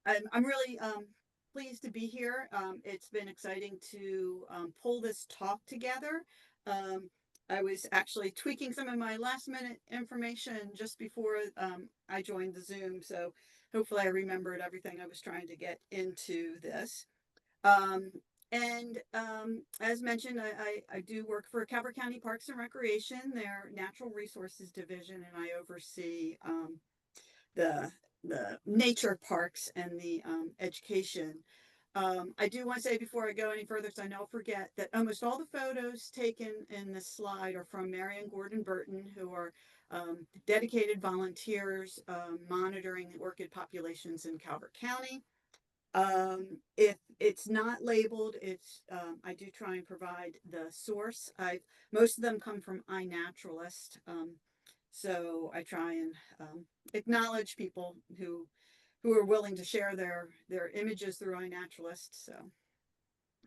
I'm really pleased to be here. It's been exciting to pull this talk together. Um, I was actually tweaking some of my last minute information just before I joined the Zoom, so hopefully I remembered everything I was trying to get into this. Um, and as mentioned, I do work for Calvert County Parks and Recreation, their Natural Resources Division, and I oversee the the nature parks and the education. I do want to say before I go any further, because I know I'll forget, that almost all the photos taken in this slide are from Mary and Gordon Burton, who are dedicated volunteers monitoring orchid populations in Calvert County. If it's not labeled, it's I do try and provide the source. I Most of them come from iNaturalist, so I try and acknowledge people who are willing to share their images through iNaturalist. So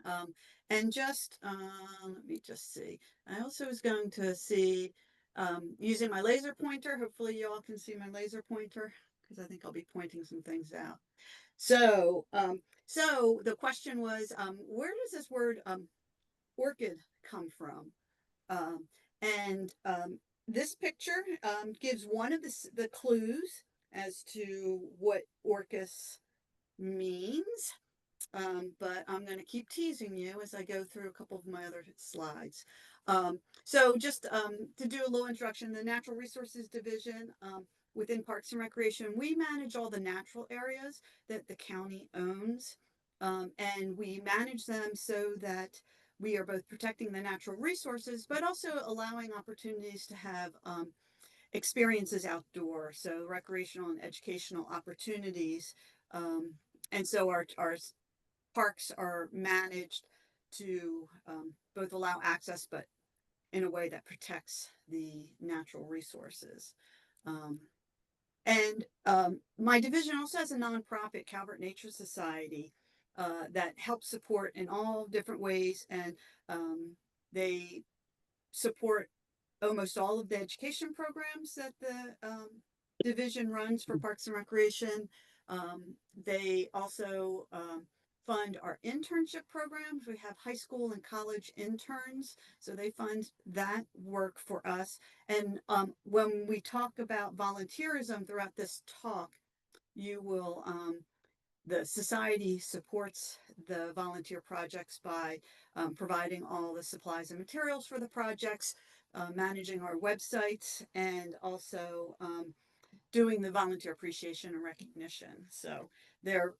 um, and just let me just see. I also was going to see using my laser pointer. Hopefully, you all can see my laser pointer because I think I'll be pointing some things out. So the question was, where does this word orchid come from? Um, and this picture gives one of the clues as to what orchis means. But I'm going to keep teasing you as I go through a couple of my other slides. So just to do a little introduction, the Natural Resources Division within Parks and Recreation, we manage all the natural areas that the county owns. And we manage them so that we are both protecting the natural resources, but also allowing opportunities to have experiences outdoor, so recreational and educational opportunities. Um, and so our parks are managed to both allow access, but in a way that protects the natural resources. Um, and my division also has a nonprofit, Calvert Nature Society, that helps support in all different ways, and they support almost all of the education programs that the division runs for Parks and Recreation. They also fund our internship programs. We have high school and college interns, so they fund that work for us. And when we talk about volunteerism throughout this talk, you will the society supports the volunteer projects by providing all the supplies and materials for the projects, managing our websites, and also doing the volunteer appreciation and recognition. So they're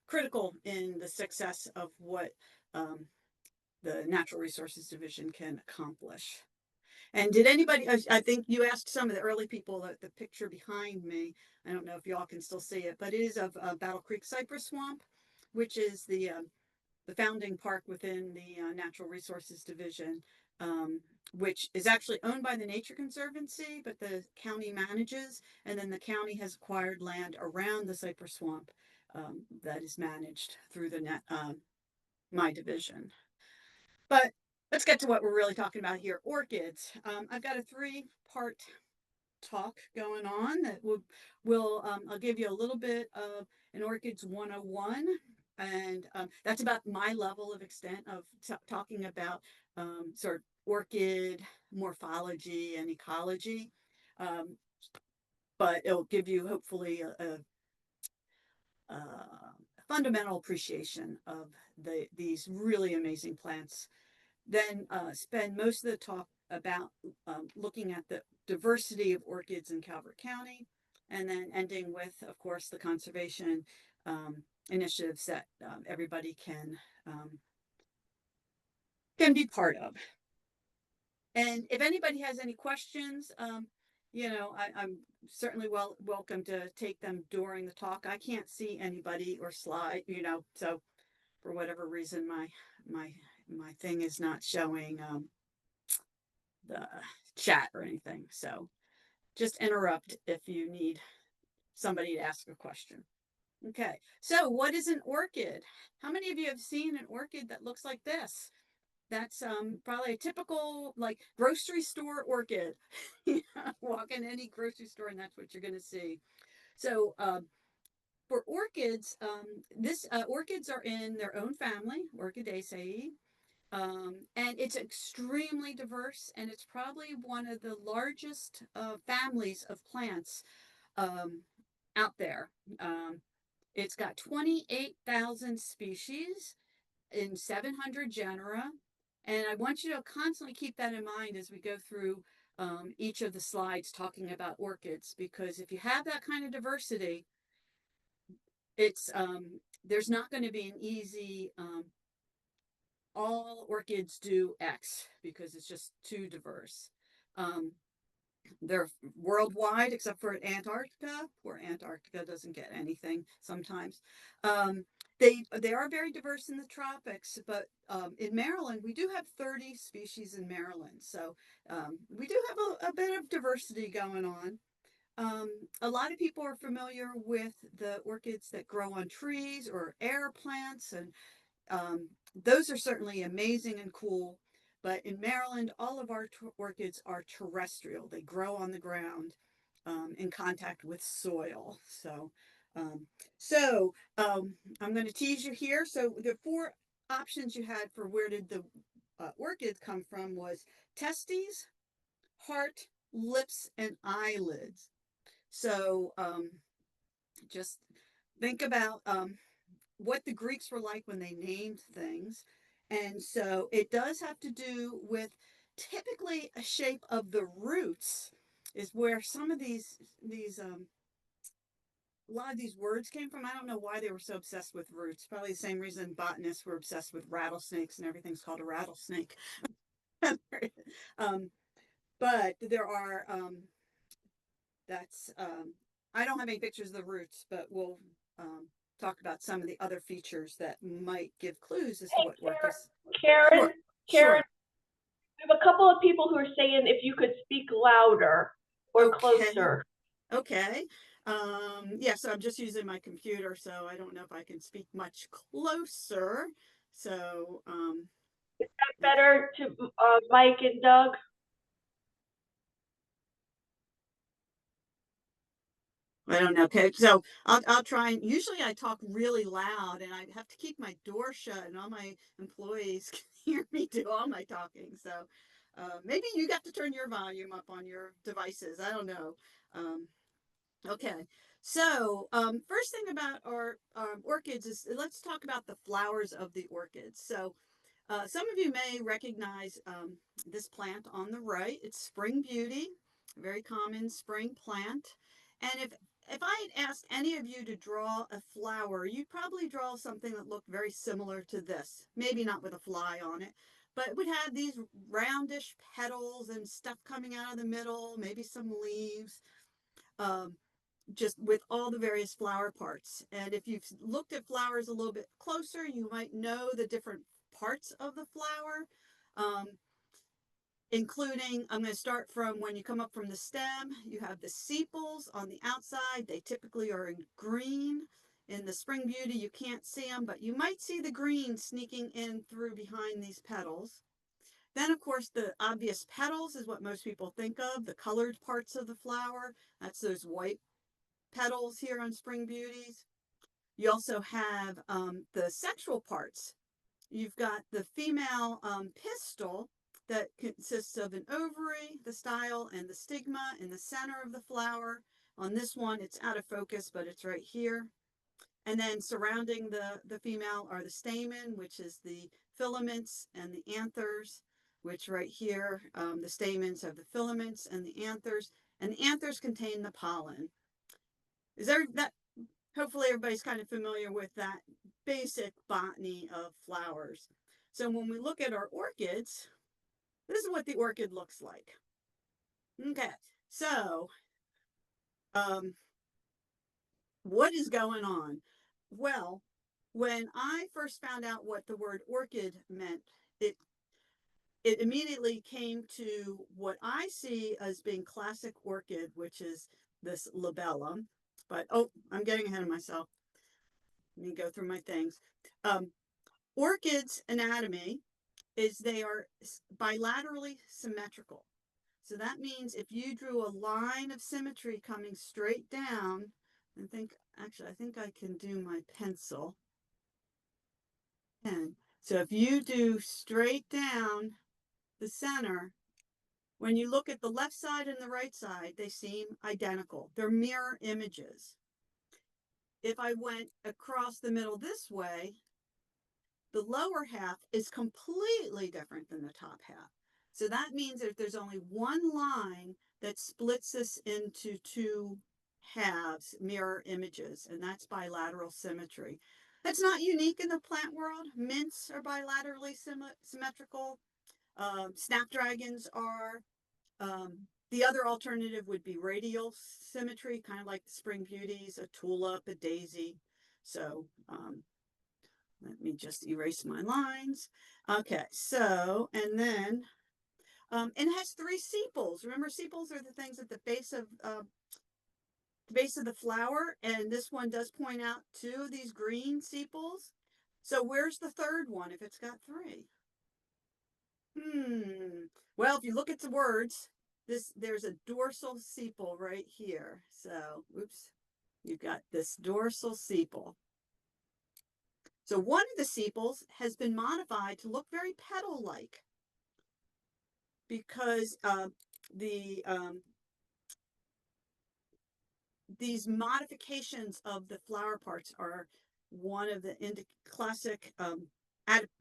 critical in the success of what um, the Natural Resources Division can accomplish. And did anybody, I think you asked some of the early people, the picture behind me, I don't know if y'all can still see it, but it is of Battle Creek Cypress Swamp, which is the founding park within the Natural Resources Division, which is actually owned by the Nature Conservancy, but the county manages, and then the county has acquired land around the Cypress Swamp that is managed through my division. But let's get to what we're really talking about here, orchids. I've got a three-part talk going on that will I'll give you a little bit of an orchids 101, and that's about my level of extent of talking about sort of orchid morphology and ecology. Um, but it'll give you hopefully a fundamental appreciation of these really amazing plants. Then spend most of the talk about looking at the diversity of orchids in Calvert County, and then ending with, of course, the conservation initiatives that everybody can be part of. And if anybody has any questions, I'm certainly welcome to take them during the talk. I can't see anybody or slide, so for whatever reason, my my thing is not showing the chat or anything. So just interrupt if you need somebody to ask a question. Okay, so what is an orchid? How many of you have seen an orchid that looks like this? That's probably a typical like grocery store orchid. Walk in any grocery store and that's what you're going to see. So for orchids, orchids are in their own family, Orchidaceae. And it's extremely diverse, and it's probably one of the largest families of plants um, out there. It's got 28,000 species in 700 genera. And I want you to constantly keep that in mind as we go through each of the slides talking about orchids, because if you have that kind of diversity, it's there's not going to be an easy all orchids do X, because it's just too diverse. Um, they're worldwide except for Antarctica, where Antarctica doesn't get anything sometimes. Um, they are very diverse in the tropics, but in Maryland we do have 30 species in Maryland, so we do have a bit of diversity going on. A lot of people are familiar with the orchids that grow on trees or air plants, and those are certainly amazing and cool. But in Maryland, all of our orchids are terrestrial. They grow on the ground in contact with soil. Um, so I'm going to tease you here. So the four options you had for where did the orchid come from was testes, heart, lips, and eyelids. So just think about what the Greeks were like when they named things. And so it does have to do with typically a shape of the roots is where some of these a lot of these words came from. I don't know why they were so obsessed with roots. Probably the same reason botanists were obsessed with rattlesnakes and everything's called a rattlesnake. um, but there are that's I don't have any pictures of the roots, but we'll um, talk about some of the other features that might give clues as to what work is. Karyn, Sure, Karyn, sure. we have a couple of people who are saying if you could speak louder or Okay, closer. okay. Yeah, so I'm just using my computer, so I don't know if I can speak much closer. So, Better to Mike and Doug? I don't know. Okay, so I'll try and usually I talk really loud and I have to keep my door shut and all my employees can hear me do all my talking. So maybe you got to turn your volume up on your devices. I don't know. Um, okay. So first thing about our orchids is let's talk about the flowers of the orchids. So some of you may recognize this plant on the right. It's spring beauty, a very common spring plant. And if I had asked any of you to draw a flower, you'd probably draw something that looked very similar to this. Maybe not with a fly on it, but it would have these roundish petals and stuff coming out of the middle, maybe some leaves. Um, just with all the various flower parts. And if you've looked at flowers a little bit closer, you might know the different parts of the flower, um, including, I'm going to start from when you come up from the stem, you have the sepals on the outside. They typically are in green. In the spring beauty, you can't see them, but you might see the green sneaking in through behind these petals. Then, of course, the obvious petals is what most people think of, the colored parts of the flower. That's those white petals here on spring beauties. You also have the sexual parts. You've got the female pistil that consists of an ovary, the style, and the stigma in the center of the flower. On this one, it's out of focus, but it's right here. And then surrounding the female are the stamen, which is the filaments, and the anthers, which right here, the stamens have the filaments and the anthers contain the pollen. Is there that hopefully everybody's kind of familiar with that basic botany of flowers. So when we look at our orchids, this is what the orchid looks like. Okay, so um, what is going on? Well, when I first found out what the word orchid meant, it it immediately came to what I see as being classic orchid, which is this labellum. But oh, I'm getting ahead of myself. Let me go through my things. Orchids anatomy is they are bilaterally symmetrical. So that means if you drew a line of symmetry coming straight down I think I can do my pencil. Pen. So if you do straight down the center, when you look at the left side and the right side, they seem identical. They're mirror images. If I went across the middle this way, the lower half is completely different than the top half. So that means that there's only one line that splits this into two halves, mirror images, and that's bilateral symmetry. That's not unique in the plant world. Mints are bilaterally symmetrical. Snapdragons are. The other alternative would be radial symmetry, kind of like the spring beauties, a tulip, a daisy. So let me just erase my lines. Okay, so, and then, and it has three sepals. Remember, sepals are the things at the base of the flower, and this one does point out two of these green sepals. So where's the third one if it's got three? Well, if you look at the words, there's a dorsal sepal right here. So, oops, you've got this dorsal sepal. So one of the sepals has been modified to look very petal-like because these modifications of the flower parts are one of the classic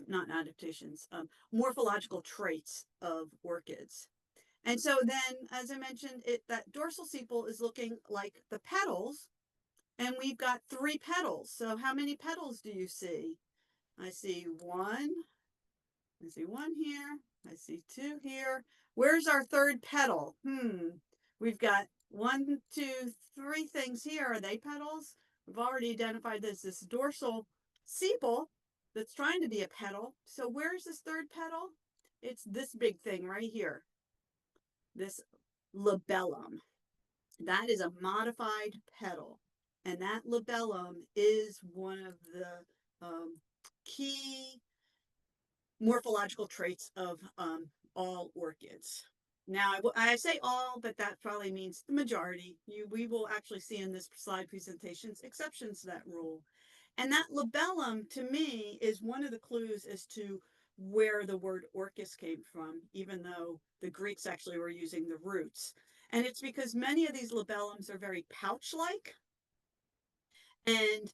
not adaptations, morphological traits of orchids. And so then, as I mentioned, that dorsal sepal is looking like the petals, and we've got three petals. So how many petals do you see? I see one. I see one here. I see two here. Where's our third petal? We've got one, two, three things here. Are they petals? We've already identified this dorsal sepal that's trying to be a petal. So where's this third petal? It's this big thing right here, this labellum. That is a modified petal. And that labellum is one of the key morphological traits of all orchids. Now, I say all, but that probably means the majority. We will actually see in this slide presentations exceptions to that rule. And that labellum, to me, is one of the clues as to where the word orchis came from, even though the Greeks actually were using the roots. And it's because many of these labellums are very pouch-like. And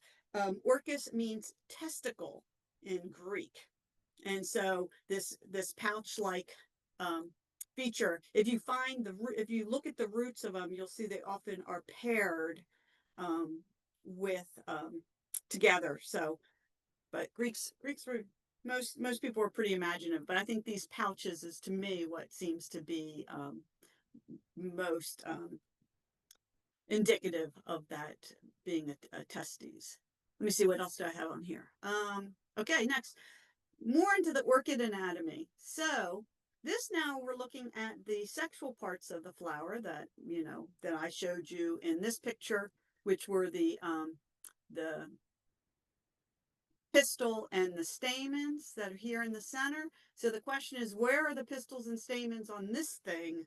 orchis means testicle in Greek. And so this pouch-like feature, if you look at the roots of them, you'll see they often are paired with together. So, but Greeks were most people were pretty imaginative, but I think these pouches is to me what seems to be most indicative of that being a testes. Let me see, what else do I have on here? Okay, next, more into the orchid anatomy. So this now we're looking at the sexual parts of the flower that, that I showed you in this picture, which were the pistil and the stamens that are here in the center. So the question is, where are the pistils and stamens on this thing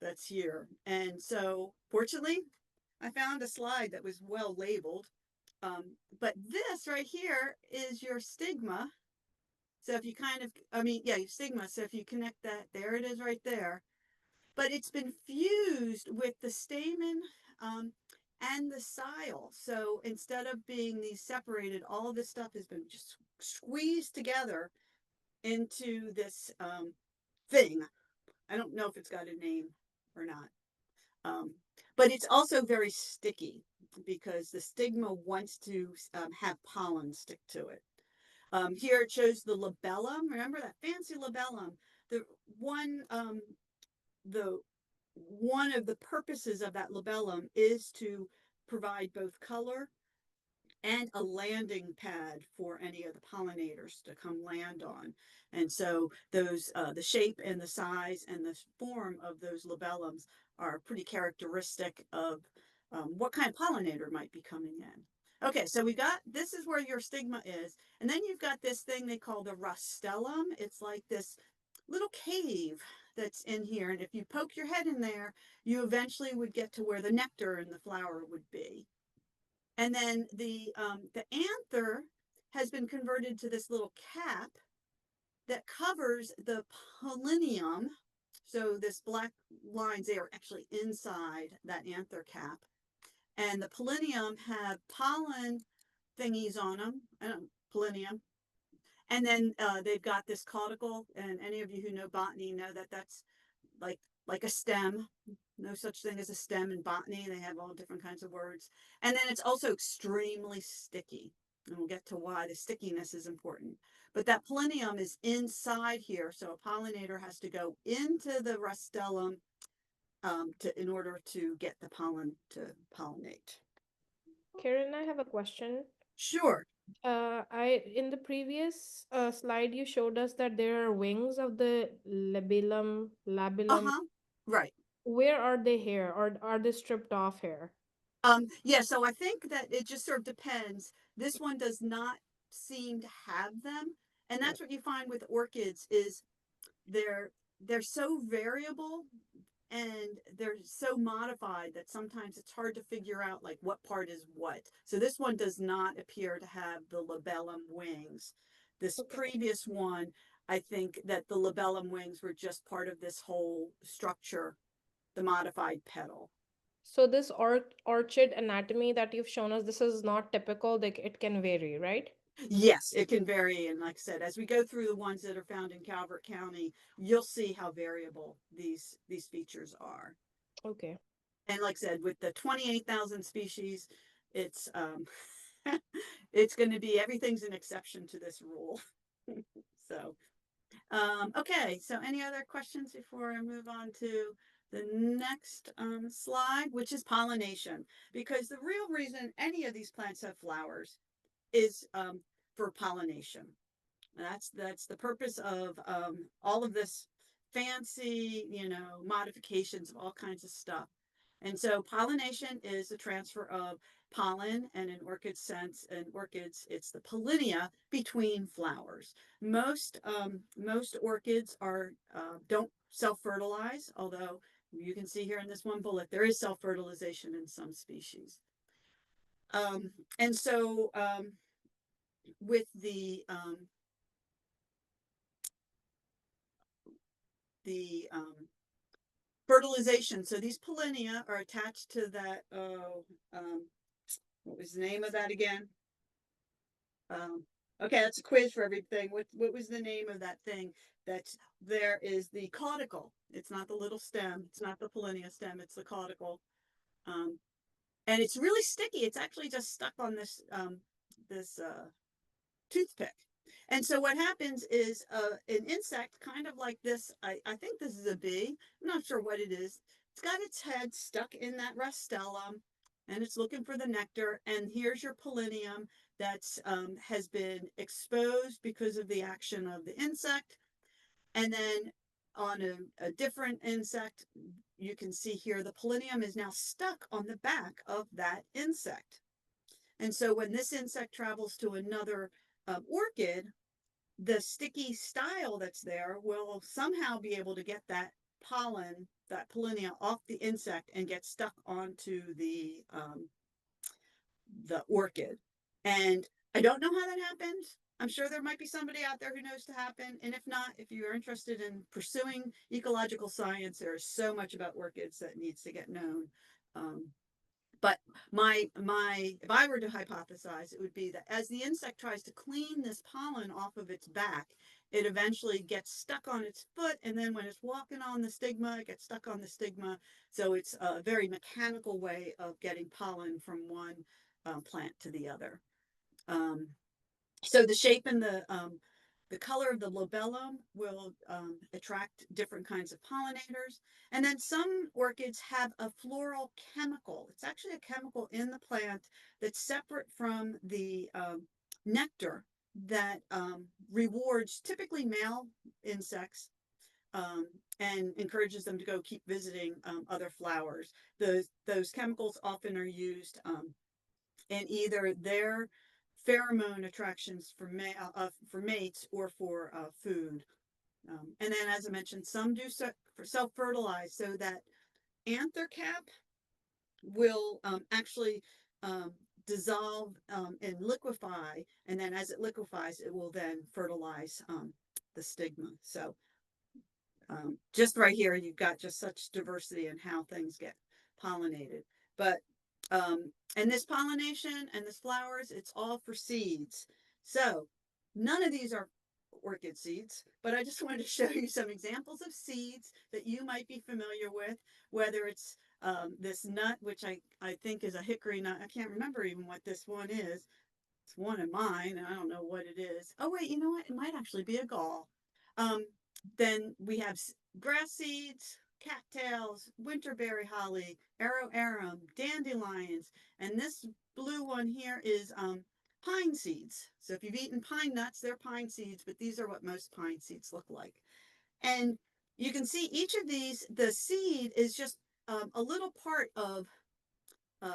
that's here? And so fortunately, I found a slide that was well labeled. But this right here is your stigma. So if you your stigma. So if you connect that, there it is right there. But it's been fused with the stamen and the style. So instead of being these separated, all of this stuff has been just squeezed together into this thing. I don't know if it's got a name or not. But it's also very sticky because the stigma wants to have pollen stick to it. Here it shows the labellum. Remember that fancy labellum? The one, one of the purposes of that labellum is to provide both color and a landing pad for any of the pollinators to come land on. And so those, the shape and the size and the form of those labellums are pretty characteristic of what kind of pollinator might be coming in. Okay, so this is where your stigma is. And then you've got this thing they call the rostellum. It's like this little cave that's in here. And if you poke your head in there, you eventually would get to where the nectar in the flower would be. And then the anther has been converted to this little cap that covers the pollinium. So this black lines, they are actually inside that anther cap. And the pollinium have pollen thingies on them, pollinium. And then they've got this caudicle, and any of you who know botany know that that's like like a stem. No such thing as a stem in botany. They have all different kinds of words. And then it's also extremely sticky. And we'll get to why the stickiness is important. But that pollinium is inside here, so a pollinator has to go into the rostellum in order to get the pollen to pollinate. Karen, I have a question. Sure. I in the previous slide you showed us that there are wings of the labellum. Uh-huh. Right. Where are they here, or are they stripped off here? Yeah, so I think that it just sort of depends. This one does not seem to have them. And that's what you find with orchids is they're they're so variable and they're so modified that sometimes it's hard to figure out like what part is what. So this one does not appear to have the labellum wings. This Okay. previous one, I think that the labellum wings were just part of this whole structure, the modified petal. So this orchid anatomy that you've shown us, this is not typical. Like it can vary, right? Yes, it can vary. And like I said, as we go through the ones that are found in Calvert County, you'll see how variable these features are. Okay. And like I said, with the 28,000 species, it's it's going to be everything's an exception to this rule. So, okay. So, any other questions before I move on to the next slide, which is pollination? Because the real reason any of these plants have flowers is for pollination. That's the purpose of all of this fancy, modifications of all kinds of stuff. And so pollination is the transfer of pollen, and in orchid sense, in orchids, it's the pollinia between flowers. Most orchids are don't self-fertilize, although you can see here in this one bullet there is self-fertilization in some species. And so with the fertilization. So these pollinia are attached to that. What was the name of that again? Okay, that's a quiz for everything. What was the name of that thing? That's there is the caudicle. It's not the little stem. It's not the pollinia stem. It's the caudicle. Um, and it's really sticky. It's actually just stuck on this toothpick. And so what happens is an insect kind of like this, I think this is a bee. I'm not sure what it is. It's got its head stuck in that rostellum and it's looking for the nectar. And here's your pollinium that's has been exposed because of the action of the insect. And then on a different insect, you can see here the pollinium is now stuck on the back of that insect. And so when this insect travels to another orchid, the sticky style that's there will somehow be able to get that pollen, that pollinia off the insect and get stuck onto the orchid. And I don't know how that happens. I'm sure there might be somebody out there who knows to happen. And if not, if you're interested in pursuing ecological science, there's so much about orchids that needs to get known. But if I were to hypothesize, it would be that as the insect tries to clean this pollen off of its back, it eventually gets stuck on its foot, and then when it's walking on the stigma, it gets stuck on the stigma. So it's a very mechanical way of getting pollen from one plant to the other. So the shape and the color of the labellum will attract different kinds of pollinators. And then some orchids have a floral chemical. It's actually a chemical in the plant that's separate from the nectar that rewards typically male insects and encourages them to go keep visiting other flowers. Those chemicals often are used in either their pheromone attractions for mates or for food. And then, as I mentioned, some do self-fertilize, so that anther cap will actually dissolve and liquefy, and then as it liquefies, it will then fertilize the stigma. So just right here, you've got just such diversity in how things get pollinated. But and this pollination and this flowers, it's all for seeds. So none of these are orchid seeds, but I just wanted to show you some examples of seeds that you might be familiar with, whether it's this nut, which I think is a hickory nut. I can't remember even what this one is. It's one of mine, and I don't know what it is. Oh, wait, you know what? It might actually be a gall. Um, then we have grass seeds, cattails, winterberry holly, arrow arum, dandelions, and this blue one here is pine seeds. So if you've eaten pine nuts, they're pine seeds, but these are what most pine seeds look like. And you can see each of these, the seed is just a little part of,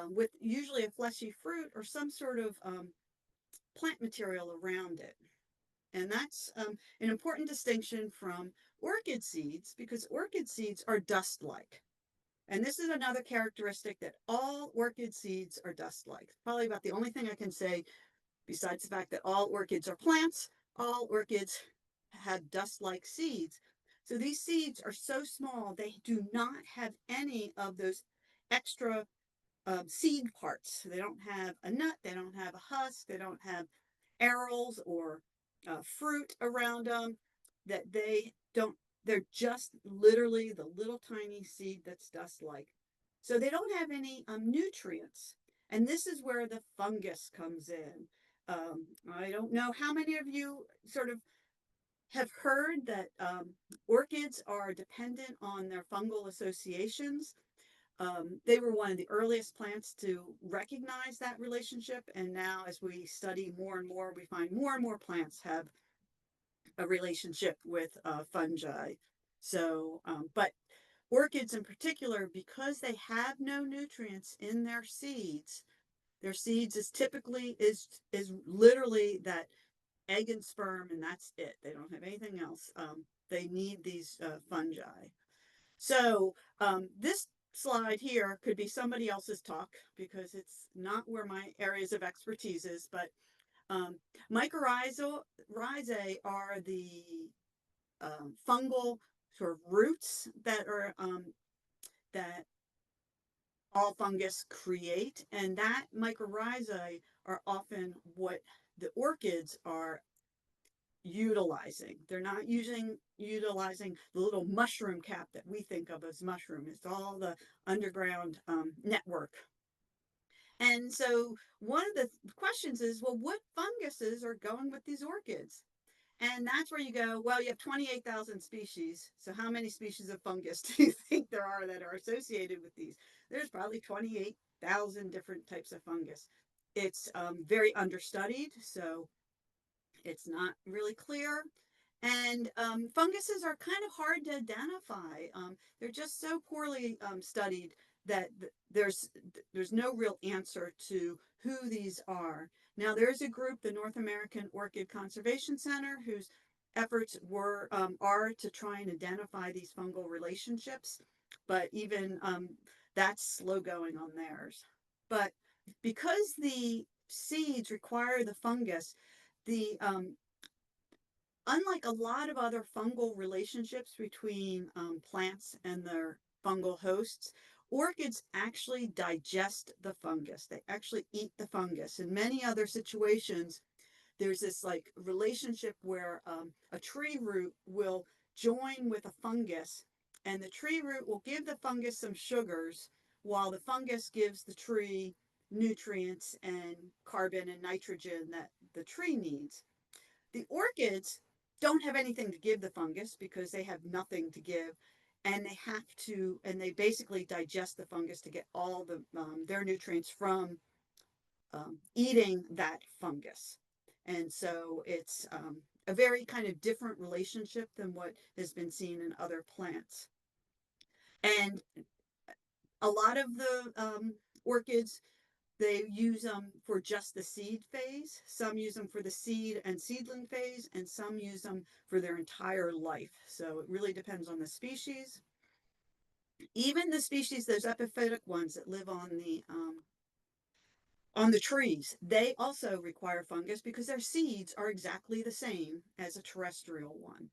with usually a fleshy fruit or some sort of plant material around it. And that's an important distinction from orchid seeds, because orchid seeds are dust-like. And this is another characteristic, that all orchid seeds are dust-like. Probably about the only thing I can say, besides the fact that all orchids are plants, all orchids have dust-like seeds. So these seeds are so small, they do not have any of those extra seed parts. They don't have a nut, they don't have a husk, they don't have arils or fruit around them, that they don't, they're just literally the little tiny seed that's dust-like. So they don't have any nutrients. And this is where the fungus comes in. I don't know how many of you sort of have heard that orchids are dependent on their fungal associations. They were one of the earliest plants to recognize that relationship. And now, as we study more and more, we find more and more plants have a relationship with fungi. So, but orchids in particular, because they have no nutrients in their seeds is typically is literally that egg and sperm, and that's it. They don't have anything else. They need these fungi. So this slide here could be somebody else's talk, because it's not where my areas of expertise is, but mycorrhizae are the fungal sort of roots that are that all fungus create, and that mycorrhizae are often what the orchids are utilizing. They're not utilizing the little mushroom cap that we think of as mushroom. It's all the underground network. And so one of the questions is, well, what funguses are going with these orchids? And that's where you go, well, you have 28,000 species. So how many species of fungus do you think there are that are associated with these? There's probably 28,000 different types of fungus. It's very understudied, so it's not really clear. And funguses are kind of hard to identify. They're just so poorly studied that there's no real answer to who these are. Now, there's a group, the North American Orchid Conservation Center, whose efforts are to try and identify these fungal relationships, but even that's slow going on theirs. But because the seeds require the fungus, the unlike a lot of other fungal relationships between plants and their fungal hosts, orchids actually digest the fungus. They actually eat the fungus. In many other situations, there's this like relationship where a tree root will join with a fungus, and the tree root will give the fungus some sugars, while the fungus gives the tree nutrients and carbon and nitrogen that the tree needs. The orchids don't have anything to give the fungus, because they have nothing to give, and they basically digest the fungus to get all their nutrients from eating that fungus. And so it's a very kind of different relationship than what has been seen in other plants. And a lot of the orchids, they use them for just the seed phase. Some use them for the seed and seedling phase, and some use them for their entire life. So it really depends on the species. Even the species, those epiphytic ones that live on the trees, they also require fungus because their seeds are exactly the same as a terrestrial one.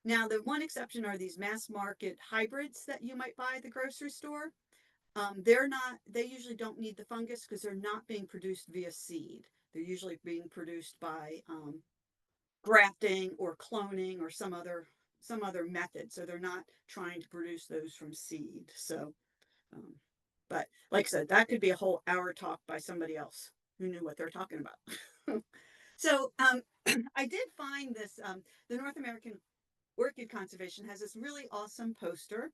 Now, the one exception are these mass market hybrids that you might buy at the grocery store. They're not, they usually don't need the fungus because they're not being produced via seed. They're usually being produced by grafting or cloning or some other method. So they're not trying to produce those from seed. So, um, but like I said, that could be a whole hour talk by somebody else who knew what they're talking about. So I did find this, the North American Orchid Conservation has this really awesome poster.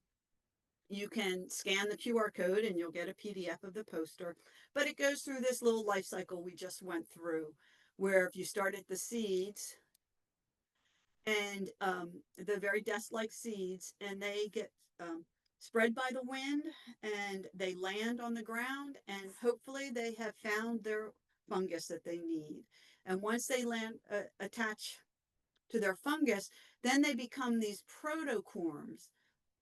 You can scan the QR code and you'll get a PDF of the poster, but it goes through this little life cycle we just went through, where if you start at the seeds and the very desk-like seeds, and they get spread by the wind and they land on the ground, and hopefully they have found their fungus that they need. And once they land, attach to their fungus, then they become these protocorms,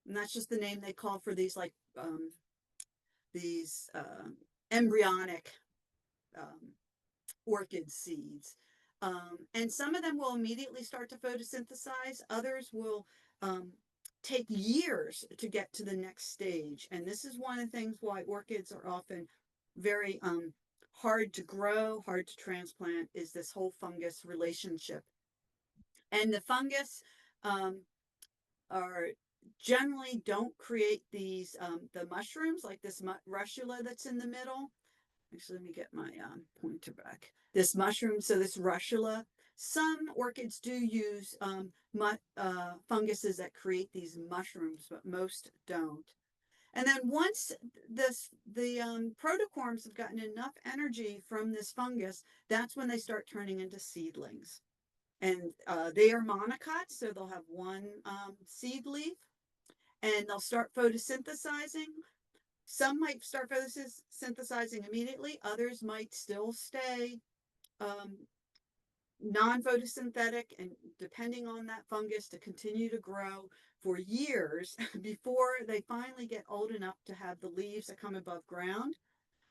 and that's just the name they call for these these embryonic orchid seeds. And some of them will immediately start to photosynthesize. Others will take years to get to the next stage. And this is one of the things why orchids are often very hard to grow, hard to transplant, is this whole fungus relationship. And the fungus are generally don't create these the mushrooms like this russula that's in the middle. Actually, let me get my pointer back. This mushroom, so this russula. Some orchids do use funguses that create these mushrooms, but most don't. And then once the protocorms have gotten enough energy from this fungus, that's when they start turning into seedlings. And they are monocots, so they'll have one seed leaf, and they'll start photosynthesizing. Some might start photosynthesizing immediately. Others might still stay non-photosynthetic, and depending on that fungus, to continue to grow for years before they finally get old enough to have the leaves that come above ground.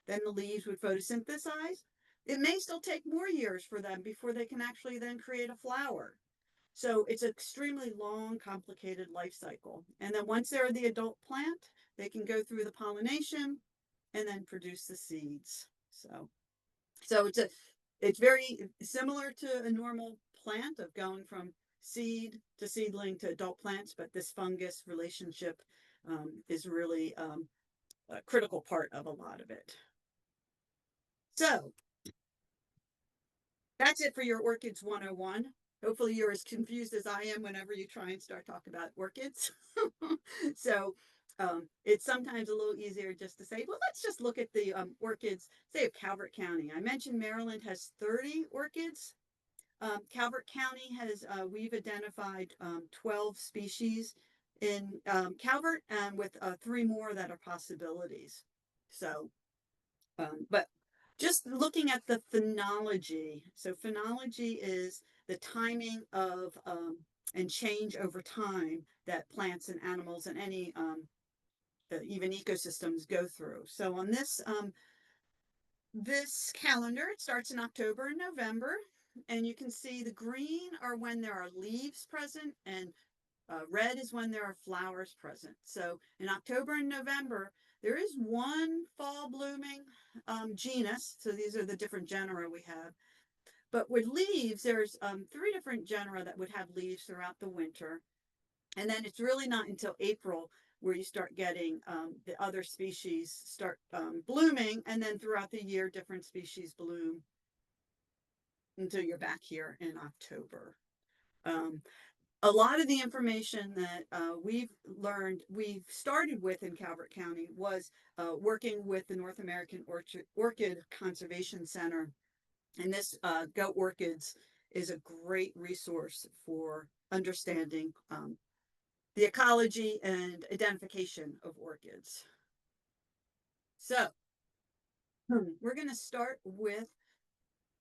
Then the leaves would photosynthesize. It may still take more years for them before they can actually then create a flower. So it's an extremely long, complicated life cycle. And then once they're the adult plant, they can go through the pollination and then produce the seeds. So it's very similar to a normal plant of going from seed to seedling to adult plants, but this fungus relationship is really a critical part of a lot of it. So that's it for your Orchids 101. Hopefully you're as confused as I am whenever you try and start talking about orchids. So it's sometimes a little easier just to say, well, let's just look at the orchids, say, of Calvert County. I mentioned Maryland has 30 orchids. Calvert County has, we've identified 12 species in Calvert, and with 3 more that are possibilities. So, but just looking at the phenology. So phenology is the timing of and change over time that plants and animals and any even ecosystems go through. So on this calendar, it starts in October and November, and you can see the green are when there are leaves present, and red is when there are flowers present. So in October and November, there is one fall blooming genus. So these are the different genera we have. But with leaves, there's 3 different genera that would have leaves throughout the winter. And then it's really not until April where you start getting the other species start blooming. And then throughout the year, different species bloom until you're back here in October. A lot of the information that we've started with in Calvert County was working with the North American Orchid Conservation Center. And this Go Orchids is a great resource for understanding the ecology and identification of orchids. So we're going to start with,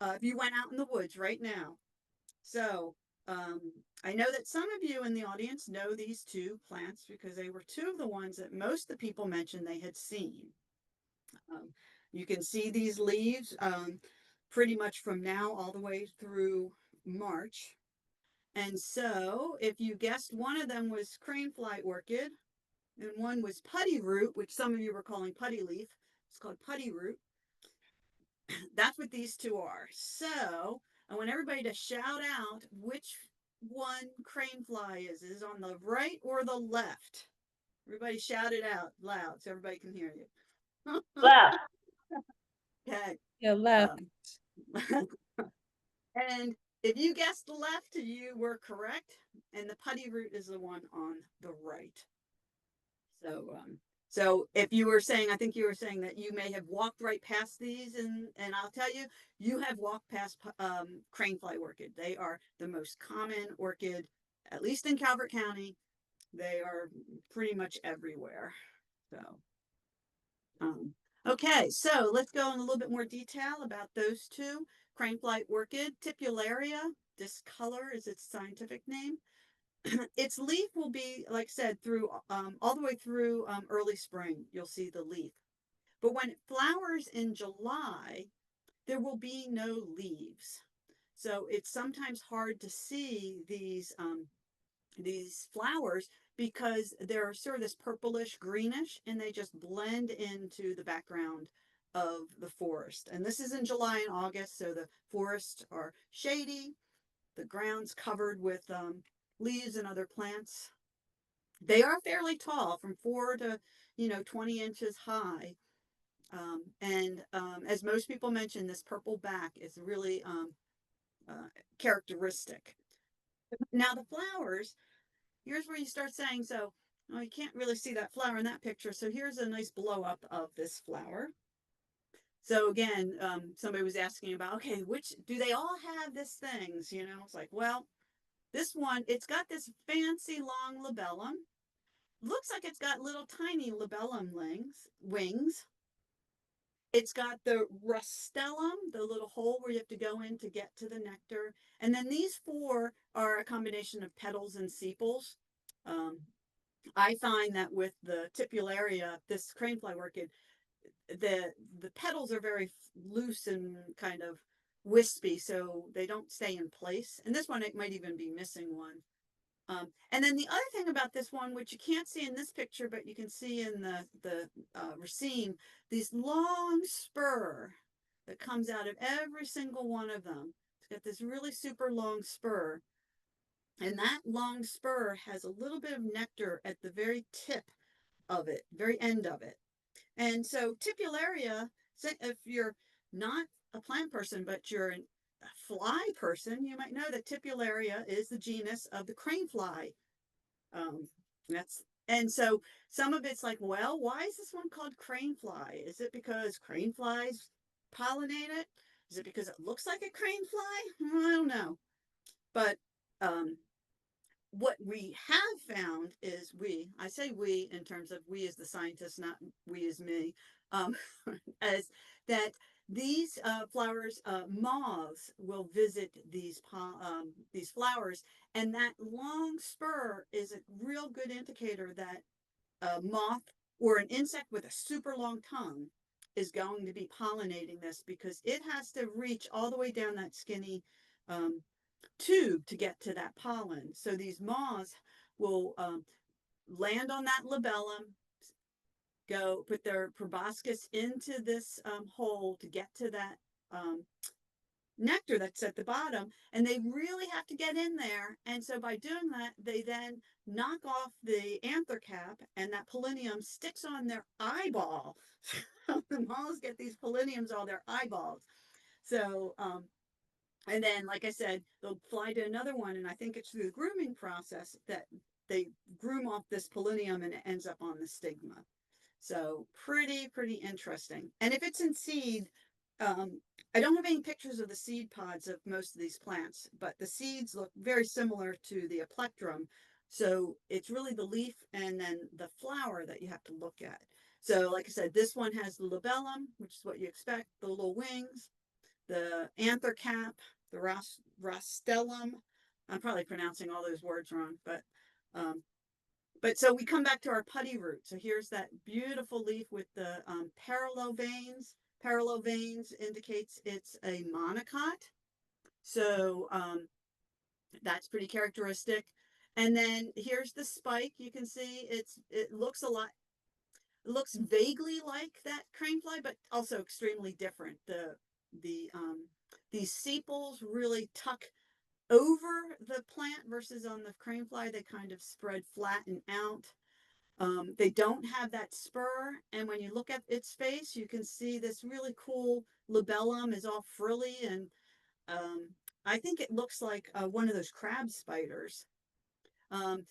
if you went out in the woods right now. So I know that some of you in the audience know these 2 plants because they were 2 of the ones that most of the people mentioned they had seen. You can see these leaves pretty much from now all the way through March. And so if you guessed one of them was cranefly orchid and one was putty root, which some of you were calling putty leaf, it's called putty root. That's what these two are. So I want everybody to shout out which one cranefly is on the right or the left. Everybody shout it out loud so everybody can hear you. Left. Okay. Yeah, left. And if you guessed the left, you were correct. And the putty root is the one on the right. So if you were saying, I think you were saying that you may have walked right past these, and I'll tell you, you have walked past cranefly orchid. They are the most common orchid, at least in Calvert County. They are pretty much everywhere. So, okay, so let's go in a little bit more detail about those two. Cranefly orchid, tipularia, discolor is its scientific name. Its leaf will be, like I said, through all the way through early spring. You'll see the leaf. But when it flowers in July, there will be no leaves. So it's sometimes hard to see these flowers because they're sort of this purplish greenish and they just blend into the background of the forest. And this is in July and August, so the forests are shady, the ground's covered with leaves and other plants. They are fairly tall, from 4 to 20 inches high. And as most people mention, this purple back is really characteristic. Now the flowers, here's where you start saying, so you can't really see that flower in that picture. So here's a nice blow up of this flower. So again, somebody was asking about, okay, which do they all have this things? It's like, well, this one, it's got this fancy long labellum. Looks like it's got little tiny labellum wings. It's got the rustellum, the little hole where you have to go in to get to the nectar. And then these four are a combination of petals and sepals. I find that with the tipularia, this cranefly orchid, the petals are very loose and kind of wispy, so they don't stay in place. And this one, it might even be missing one. And then the other thing about this one, which you can't see in this picture, but you can see in the raceme, these long spur that comes out of every single one of them. It's got this really super long spur. And that long spur has a little bit of nectar at the very tip of it, very end of it. And so tipularia, if you're not a plant person, but you're a fly person, you might know that tipularia is the genus of the cranefly. And so some of it's like, well, why is this one called cranefly? Is it because craneflies pollinate it? Is it because it looks like a cranefly? I don't know. But what we have found is I say we in terms of we as the scientists, not we as me, as that these flowers, moths will visit these flowers, and that long spur is a real good indicator that a moth or an insect with a super long tongue is going to be pollinating this, because it has to reach all the way down that skinny tube to get to that pollen. So these moths will land on that labellum, go put their proboscis into this hole to get to that nectar that's at the bottom, and they really have to get in there. And so by doing that, they then knock off the anther cap, and that polonium sticks on their eyeball. The moths get these poloniums on their eyeballs. So and then, like I said, they'll fly to another one, and I think it's through the grooming process that they groom off this polonium and it ends up on the stigma. So pretty interesting. And if it's in seed, I don't have any pictures of the seed pods of most of these plants, but the seeds look very similar to the plectrum. So it's really the leaf and then the flower that you have to look at. So like I said, this one has the labellum, which is what you expect, the little wings, the anther cap, the rustellum. I'm probably pronouncing all those words wrong, but so we come back to our putty root. So here's that beautiful leaf with the parallel veins, parallel veins indicates it's a monocot. So that's pretty characteristic. And then here's the spike. You can see it looks vaguely like that cranefly, but also extremely different. These sepals really tuck over the plant versus on the cranefly, they kind of spread flat and out. They don't have that spur, and when you look at its face, you can see this really cool labellum is all frilly, and I think it looks like one of those crab spiders.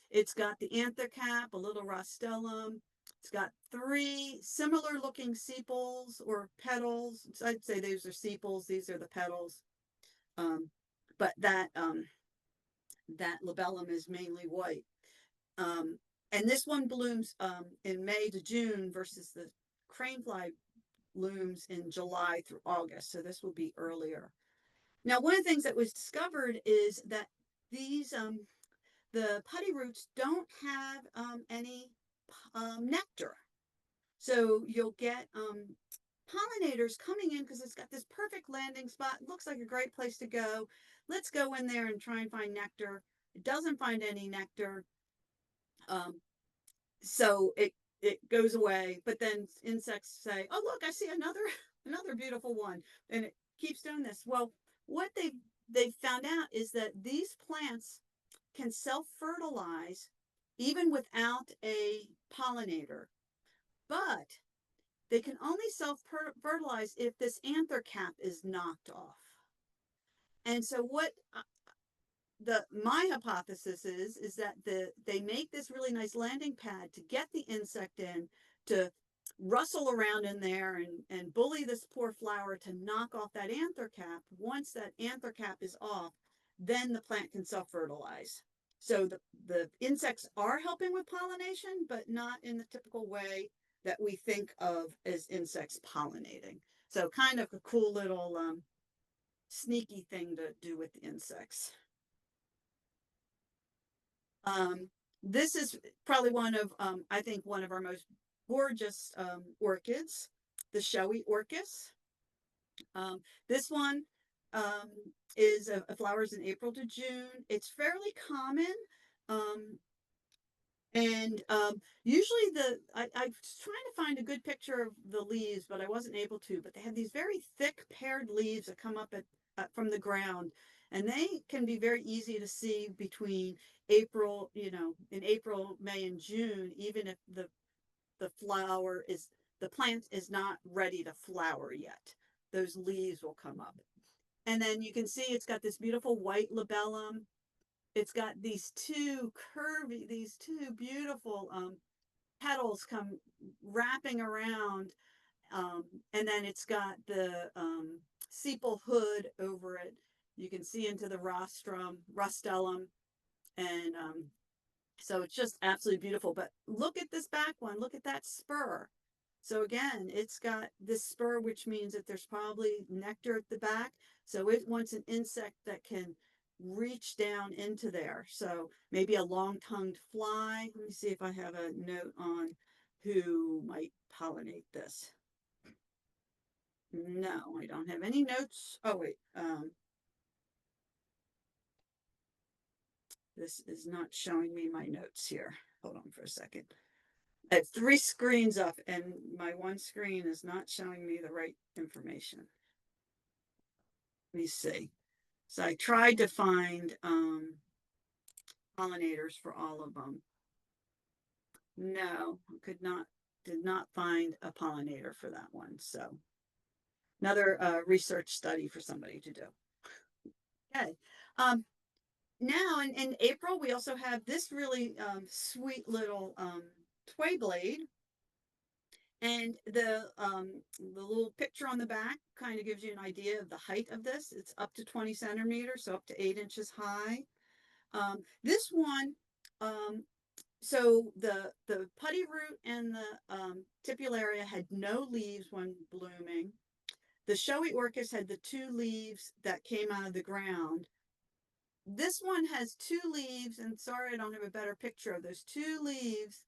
It's got the anther cap, a little rostellum. It's got 3 similar looking sepals or petals. So I'd say those are sepals, these are the petals. But that labellum is mainly white. And this one blooms in May to June versus the cranefly blooms in July through August. So this will be earlier. Now, one of the things that was discovered is that these the putty roots don't have any nectar. So you'll get pollinators coming in because it's got this perfect landing spot. It looks like a great place to go. Let's go in there and try and find nectar. It doesn't find any nectar. So it goes away, but then insects say, oh, look, I see another beautiful one. And it keeps doing this. Well, what they've found out is that these plants can self-fertilize even without a pollinator, but they can only self-fertilize if this anther cap is knocked off. And so what my hypothesis is that they make this really nice landing pad to get the insect in, to rustle around in there and bully this poor flower to knock off that anther cap. Once that anther cap is off, then the plant can self-fertilize. So the insects are helping with pollination, but not in the typical way that we think of as insects pollinating. So kind of a cool little sneaky thing to do with the insects. This is probably one of, I think, one of our most gorgeous orchids, the showy orchis. This one is flowers in April to June. It's fairly common. And usually I was trying to find a good picture of the leaves, but I wasn't able to. But they have these very thick paired leaves that come up from the ground, and they can be very easy to see between April, in April, May, and June, even if the plant is not ready to flower yet. Those leaves will come up. And then you can see it's got this beautiful white labellum. It's got these two beautiful petals come wrapping around. And then it's got the sepal hood over it. You can see into the rostellum. And so it's just absolutely beautiful. But look at this back one. Look at that spur. So again, it's got this spur, which means that there's probably nectar at the back. So it wants an insect that can reach down into there. So maybe a long-tongued fly. Let me see if I have a note on who might pollinate this. No, I don't have any notes. Oh, wait. This is not showing me my notes here. Hold on for a second. I have 3 screens up and my one screen is not showing me the right information. Let me see. So I tried to find pollinators for all of them. No, did not find a pollinator for that one. So another research study for somebody to do. Okay. Now in April, we also have this really sweet little tway blade. And the little picture on the back kind of gives you an idea of the height of this. It's up to 20 centimeters, so up to 8 inches high. This one, so the putty root and the tipularia had no leaves when blooming. The showy orchis had the 2 leaves that came out of the ground. This one has 2 leaves, and sorry I don't have a better picture of those 2 leaves.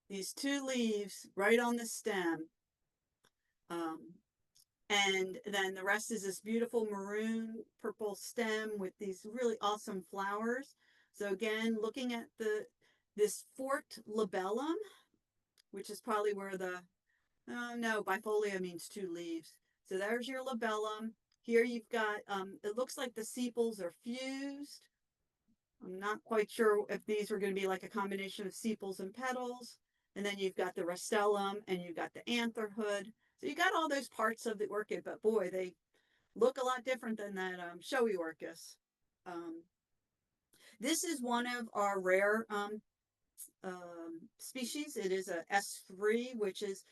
these two leaves right on the stem. And then the rest is this beautiful maroon purple stem with these really awesome flowers. So again, looking at this forked labellum, which is probably where the, no, bifolia means two leaves. So there's your labellum. Here you've got, it looks like the sepals are fused. I'm not quite sure if these are going to be like a combination of sepals and petals. And then you've got the rastellum and you've got the anther hood. So you got all those parts of the orchid, but boy, they look a lot different than that showy orchis. Um, this is one of our rare species. It is a S3, which is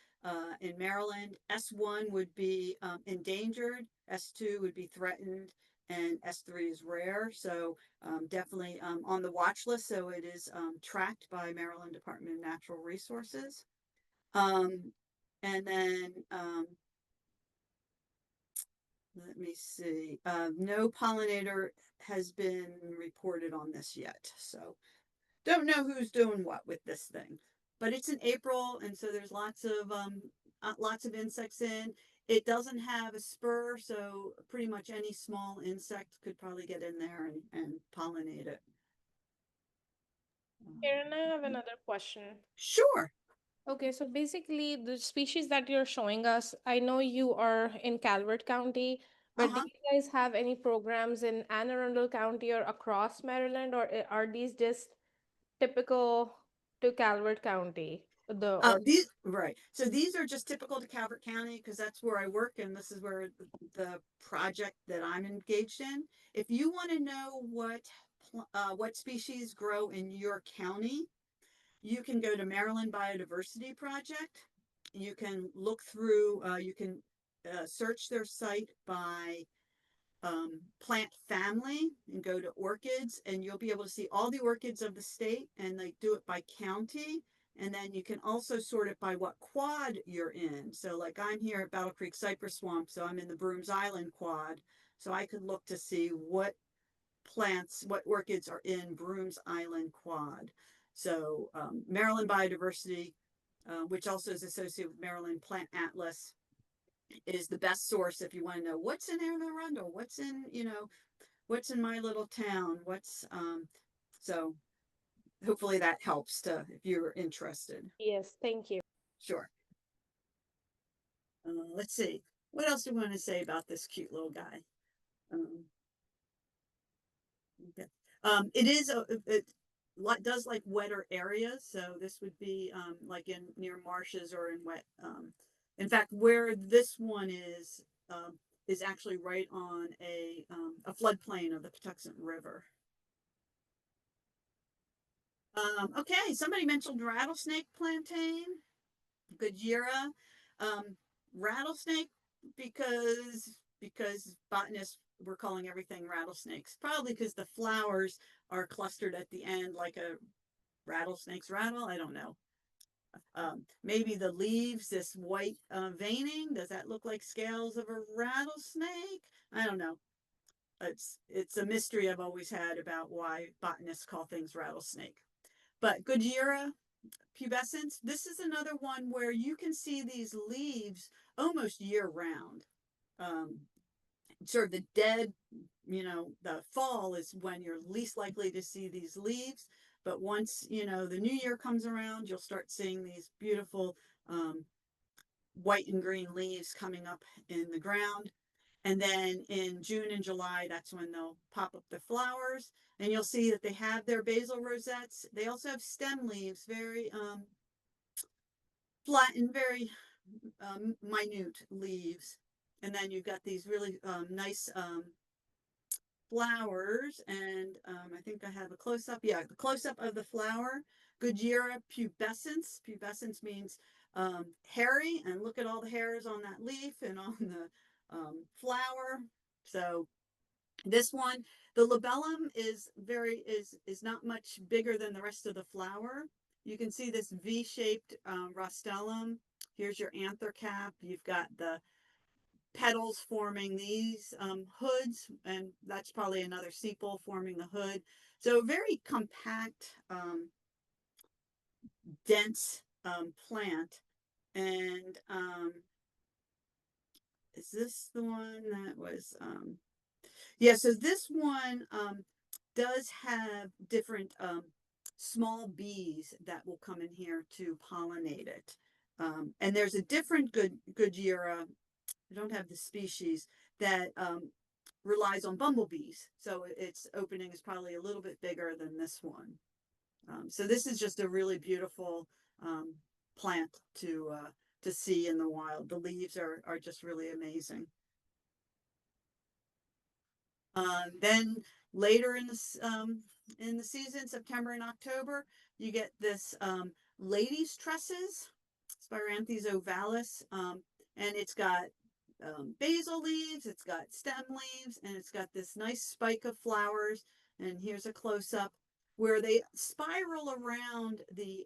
in Maryland. S1 would be endangered, S2 would be threatened, and S3 is rare. So definitely on the watch list. So it is tracked by Maryland Department of Natural Resources. And then let me see. No pollinator has been reported on this yet. So don't know who's doing what with this thing, but it's in April, and so there's lots of insects in. It doesn't have a spur, so pretty much any small insect could probably get in there and pollinate it. Karen, I have another question. Sure. Okay, so basically, the species that you're showing us, I know you are in Calvert County, but do Uh-huh. you guys have any programs in Anne Arundel County or across Maryland, or are these just typical to Calvert County? These right. So these are just typical to Calvert County because that's where I work and this is where the project that I'm engaged in. If you want to know what species grow in your county, you can go to Maryland Biodiversity Project. You can look through. You can search their site by plant family and go to orchids, and you'll be able to see all the orchids of the state, and they do it by county. And then you can also sort it by what quad you're in. So like I'm here at Battle Creek Cypress Swamp, so I'm in the Brooms Island quad. So I could look to see what orchids are in Brooms Island quad. So Maryland Biodiversity, which also is associated with Maryland Plant Atlas, is the best source if you want to know what's in Anne Arundel, what's in my little town, so hopefully that helps to if you're interested. Yes, thank you. Sure. Let's see. What else do we want to say about this cute little guy? Okay. It does like wetter areas, so this would be like in near marshes or in wet. In fact, where this one is actually right on a floodplain of the Patuxent River. Okay, somebody mentioned rattlesnake plantain, Gajira, um, rattlesnake because botanists were calling everything rattlesnakes, probably because the flowers are clustered at the end like a rattlesnake's rattle. I don't know. Maybe the leaves, this white veining, does that look like scales of a rattlesnake? I don't know. It's a mystery I've always had about why botanists call things rattlesnake. But Gajira pubescens, this is another one where you can see these leaves almost year round. Sort of the dead, the fall is when you're least likely to see these leaves. But once, the new year comes around, you'll start seeing these beautiful white and green leaves coming up in the ground. And then in June and July, that's when they'll pop up the flowers. And you'll see that they have their basal rosettes. They also have stem leaves, very flat and very minute leaves. And then you've got these really nice flowers. And I think I have a close up. Yeah, the close up of the flower. Gajira pubescens. Pubescens means hairy. And look at all the hairs on that leaf and on the flower. So this one, the labellum is not much bigger than the rest of the flower. You can see this V-shaped rostellum. Here's your anther cap. You've got the petals forming these hoods, and that's probably another sepal forming the hood. So very compact, dense plant. And is this the one that was, yeah, so this one does have different small bees that will come in here to pollinate it. And there's a different Goodyear, I don't have the species, that relies on bumblebees. So its opening is probably a little bit bigger than this one. So this is just a really beautiful plant to see in the wild. The leaves are just really amazing. Then later in the season, September and October, you get this lady's tresses, Spiranthes ovalis, and it's got basil leaves, it's got stem leaves, and it's got this nice spike of flowers. And here's a close up where they spiral around the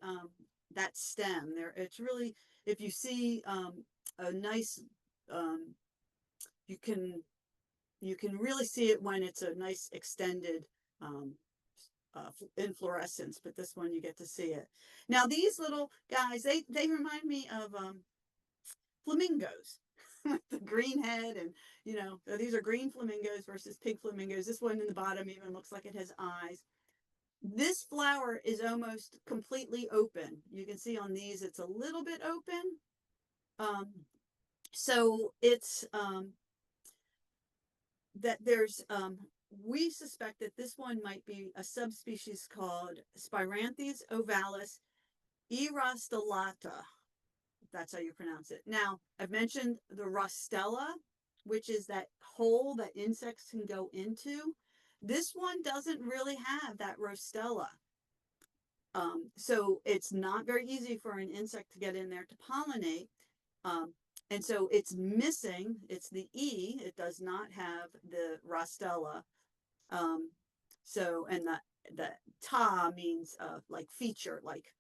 that stem. There, it's really, if you see a nice, you can really see it when it's a nice extended inflorescence, but this one you get to see it. Now these little guys, they remind me of flamingos with the green head, and you know, these are green flamingos versus pink flamingos. This one in the bottom even looks like it has eyes. This flower is almost completely open. You can see on these it's a little bit open. So it's that there's we suspect that this one might be a subspecies called Spiranthes ovalis irostellata, if that's how you pronounce it. Now, I've mentioned the rostella, which is that hole that insects can go into. This one doesn't really have that rostella. So it's not very easy for an insect to get in there to pollinate. And so it's missing, it's the E, it does not have the rostella. So, and the ta means like feature, like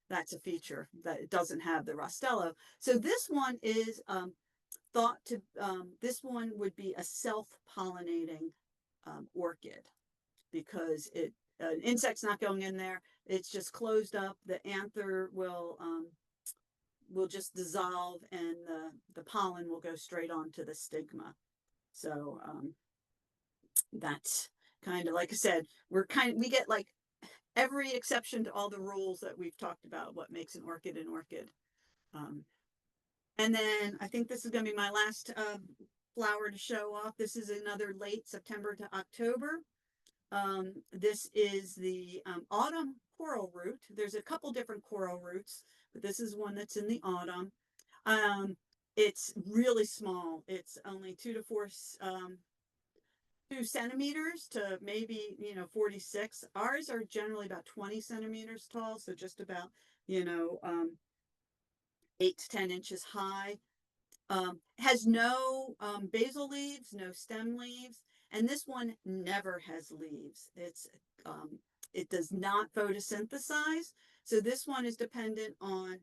that's a feature that it doesn't have the rostella. So this one is thought to, this one would be a self-pollinating orchid, because it, an insect's not going in there, it's just closed up, the anther will just dissolve, and the pollen will go straight onto the stigma. So that's kind of, like I said, we get like every exception to all the rules that we've talked about, what makes an orchid an orchid. And then I think this is going to be my last flower to show off. This is another late September to October. This is the autumn coral root. There's a couple different coral roots, but this is one that's in the autumn. It's really small. It's only 2 centimeters to maybe, 46. Ours are generally about 20 centimeters tall, so just about, 8 to 10 inches high. Has no basal leaves, no stem leaves, and this one never has leaves. It does not photosynthesize, so this one is dependent on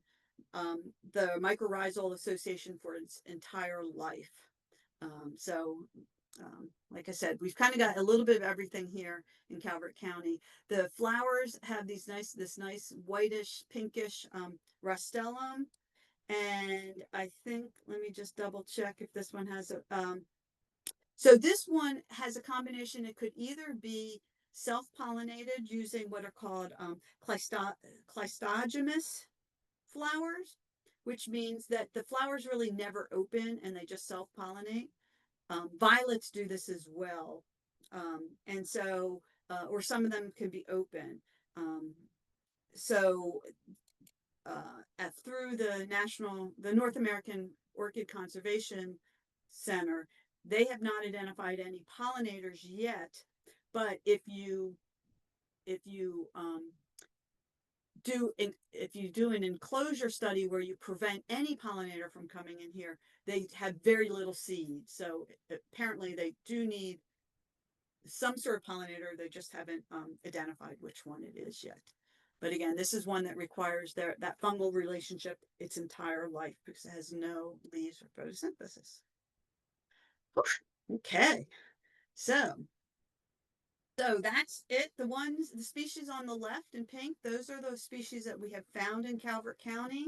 the mycorrhizal association for its entire life. Like I said, we've kind of got a little bit of everything here in Calvert County. The flowers have this nice whitish, pinkish rostellum. And I think, let me just double check if this one has a, so this one has a combination. It could either be self-pollinated using what are called cleistogamous flowers, which means that the flowers really never open and they just self-pollinate. Violets do this as well. And so, or some of them can be open. So through the North American Orchid Conservation Center, they have not identified any pollinators yet. But if you do an enclosure study where you prevent any pollinator from coming in here, they have very little seed. So apparently they do need some sort of pollinator. They just haven't identified which one it is yet. But again, this is one that requires that fungal relationship its entire life, because it has no leaves or photosynthesis. Okay, so So that's it. The species on the left in pink, those are those species that we have found in Calvert County.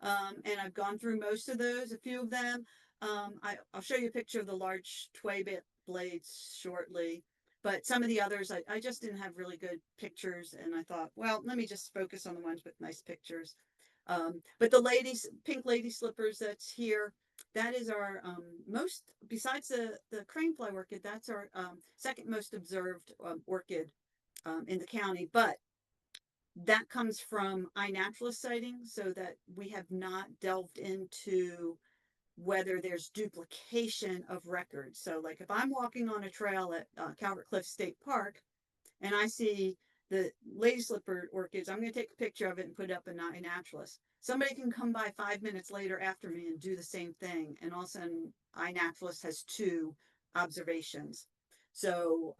And I've gone through most of those, a few of them. I'll show you a picture of the large tway blades shortly. But some of the others, I just didn't have really good pictures. And I thought, well, let me just focus on the ones with nice pictures. But the pink lady slippers that's here, that is our most, besides the cranefly orchid, that's our second most observed orchid in the county. But that comes from iNaturalist sightings, so that we have not delved into whether there's duplication of records. So, like if I'm walking on a trail at Calvert Cliff State Park and I see the lady slipper orchids, I'm going to take a picture of it and put it up in iNaturalist. Somebody can come by 5 minutes later after me and do the same thing, and all of a sudden iNaturalist has two observations. So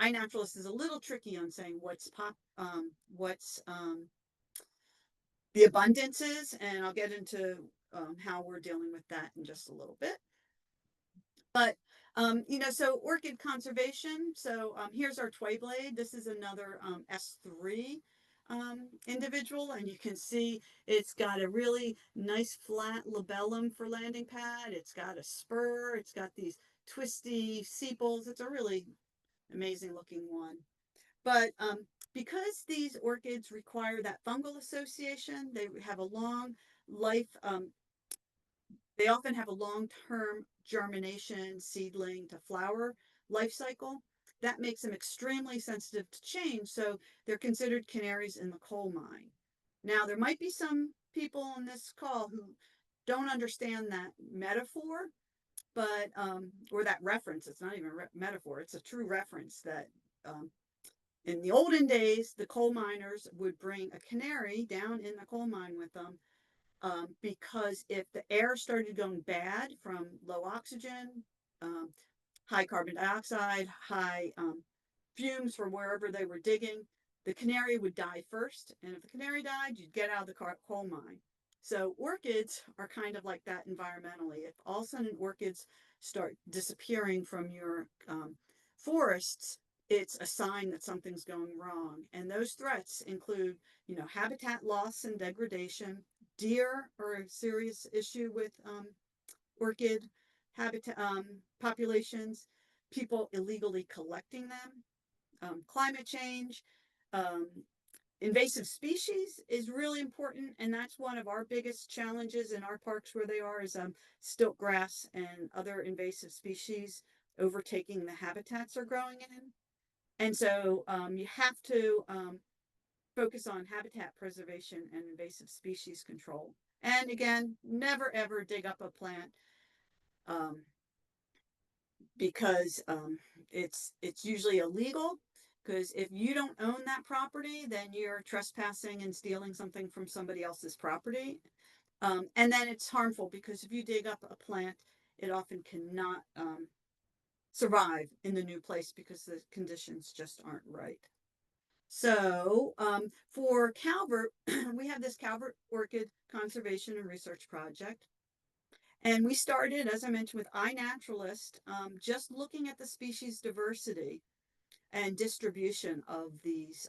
iNaturalist is a little tricky on saying what's the abundance is, and I'll get into how we're dealing with that in just a little bit. But so orchid conservation. So here's our tway blade. This is another S3 individual, and you can see it's got a really nice flat labellum for landing pad. It's got a spur. It's got these twisty sepals. It's a really amazing looking one. But because these orchids require that fungal association, they have a long life. They often have a long-term germination, seedling to flower life cycle. That makes them extremely sensitive to change, so they're considered canaries in the coal mine. Now, there might be some people on this call who don't understand that metaphor, but or that reference. It's not even a metaphor; it's a true reference that in the olden days, the coal miners would bring a canary down in the coal mine with them because if the air started going bad from low oxygen, um, high carbon dioxide, high fumes from wherever they were digging, the canary would die first. And if the canary died, you'd get out of the coal mine. So orchids are kind of like that environmentally. If all of a sudden orchids start disappearing from your forests, it's a sign that something's going wrong. And those threats include, habitat loss and degradation. Deer are a serious issue with orchid habitat populations, people illegally collecting them, climate change, um, invasive species is really important, and that's one of our biggest challenges in our parks where they are is stilt grass and other invasive species overtaking the habitats they're growing in. And so you have to focus on habitat preservation and invasive species control. And again, never ever dig up a plant um, because it's usually illegal. Because if you don't own that property, then you're trespassing and stealing something from somebody else's property. And then it's harmful because if you dig up a plant, it often cannot survive in the new place because the conditions just aren't right. So for Calvert, we have this Calvert Orchid Conservation and Research Project. And we started, as I mentioned, with iNaturalist, just looking at the species diversity and distribution of these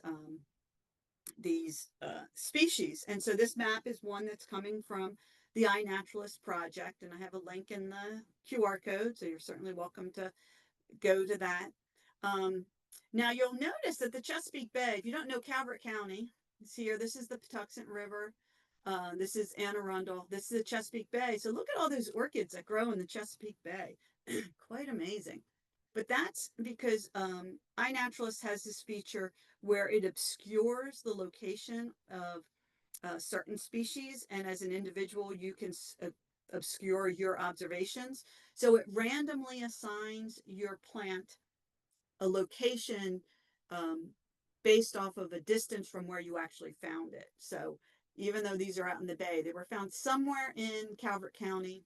species. And so this map is one that's coming from the iNaturalist project, and I have a link in the QR code, so you're certainly welcome to go to that. Now you'll notice that the Chesapeake Bay, if you don't know Calvert County, is here. This is the Patuxent River. This is Anne Arundel. This is the Chesapeake Bay. So look at all those orchids that grow in the Chesapeake Bay. Quite amazing. But that's because iNaturalist has this feature where it obscures the location of certain species, and as an individual, you can obscure your observations. So it randomly assigns your plant a location based off of a distance from where you actually found it. So even though these are out in the bay, they were found somewhere in Calvert County,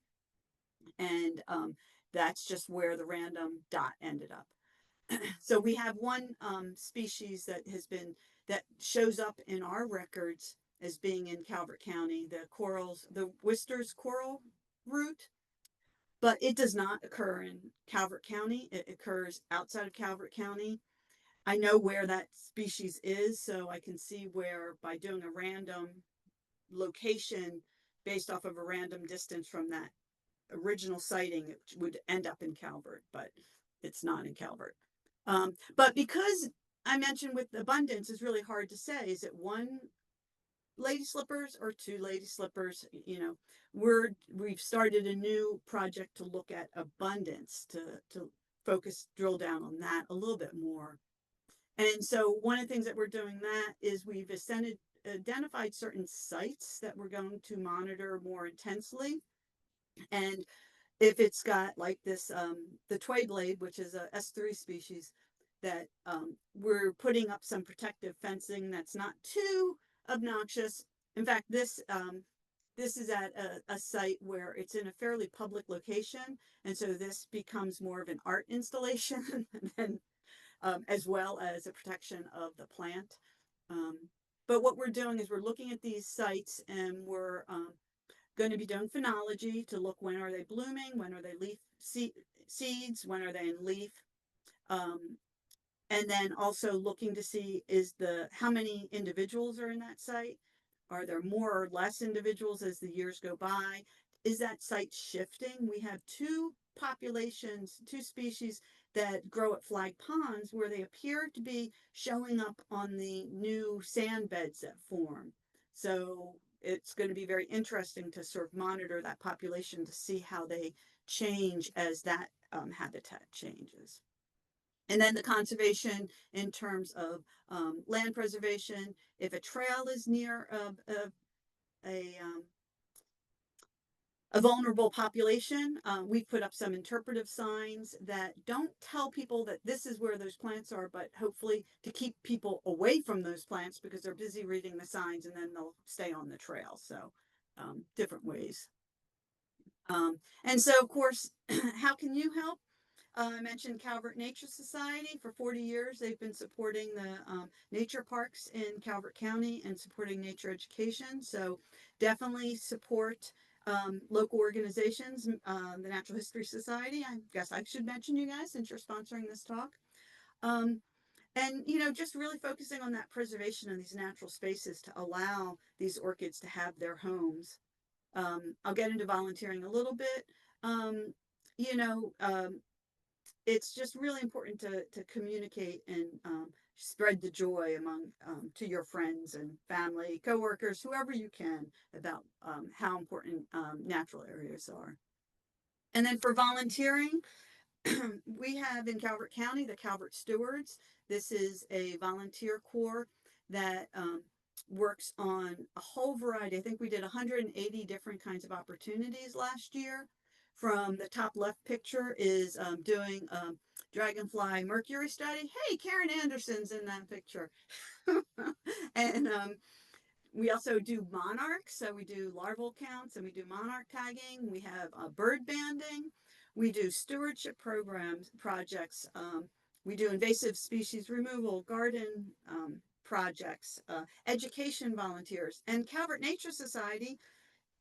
and that's just where the random dot ended up. So we have one species that shows up in our records as being in Calvert County, the Wister's coral root, but it does not occur in Calvert County. It occurs outside of Calvert County. I know where that species is, so I can see where by doing a random location based off of a random distance from that original sighting, it would end up in Calvert, but it's not in Calvert. But because I mentioned with abundance is really hard to say, is it one lady slippers or two lady slippers? You know, we've started a new project to look at abundance, to focus, drill down on that a little bit more. And so one of the things that we're doing that is we've identified certain sites that we're going to monitor more intensely. And if it's got like this, the tway blade, which is a S3 species, that we're putting up some protective fencing that's not too obnoxious. In fact, this is at a site where it's in a fairly public location, and so this becomes more of an art installation than as well as a protection of the plant. But what we're doing is we're looking at these sites, and we're going to be doing phenology to look, when are they blooming, when are they seeds, when are they in leaf, and then also looking to see how many individuals are in that site. Are there more or less individuals as the years go by? Is that site shifting? We have two species that grow at flag ponds where they appear to be showing up on the new sand beds that form. So it's going to be very interesting to sort of monitor that population to see how they change as that habitat changes. And then the conservation in terms of land preservation. If a trail is near a vulnerable population, we've put up some interpretive signs that don't tell people that this is where those plants are, but hopefully to keep people away from those plants because they're busy reading the signs, and then they'll stay on the trail. So different ways. And so, of course, how can you help? I mentioned Calvert Nature Society. For 40 years, they've been supporting the nature parks in Calvert County and supporting nature education. So definitely support local organizations. The Natural History Society, I guess I should mention you guys since you're sponsoring this talk. And, you know, just really focusing on that preservation of these natural spaces to allow these orchids to have their homes. I'll get into volunteering a little bit. You know, it's just really important to communicate and spread the joy among to your friends and family, coworkers, whoever you can, about how important natural areas are. And then for volunteering, we have in Calvert County the Calvert Stewards. This is a volunteer corps that works on a whole variety. I think we did 180 different kinds of opportunities last year. From the top left picture is doing a dragonfly mercury study. Hey, Karen Anderson's in that picture. And we also do monarchs. So we do larval counts and we do monarch tagging. We have bird banding. We do stewardship projects. We do invasive species removal, garden projects, education volunteers. And Calvert Nature Society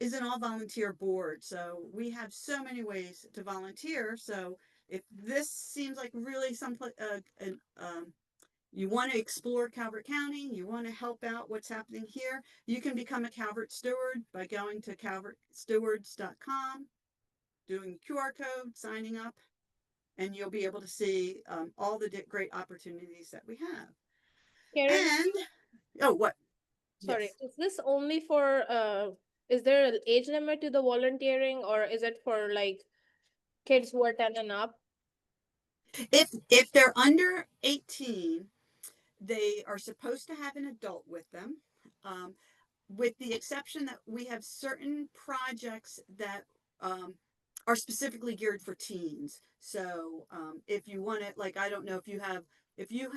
is an all volunteer board. So we have so many ways to volunteer. So if this seems like really you want to explore Calvert County, you want to help out what's happening here, you can become a Calvert Steward by going to calvertstewards.com, doing the QR code, signing up, and you'll be able to see all the great opportunities that we have. Karen, And, oh, what? sorry, Yes. is this only for is there an age limit to the volunteering, or is it for like kids who are 10 and up? If they're under 18, they are supposed to have an adult with them, with the exception that we have certain projects that are specifically geared for teens. So if you want it, like, I don't know, if you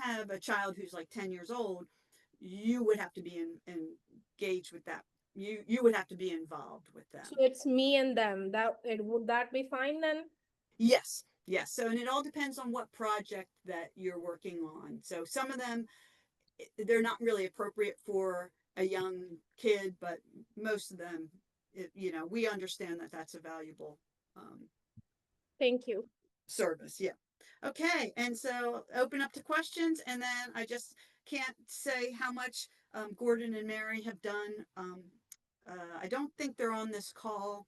have a child who's like 10 years old, you would have to be engaged with that. You would have to be involved with them. So it's me and them. Would that be fine then? Yes. Yes. So, and it all depends on what project that you're working on. So some of them, they're not really appropriate for a young kid, but most of them, you know, we understand that that's a valuable Thank you. service. Yeah. Okay, and so open up to questions, and then I just can't say how much Gordon and Mary have done. I don't think they're on this call,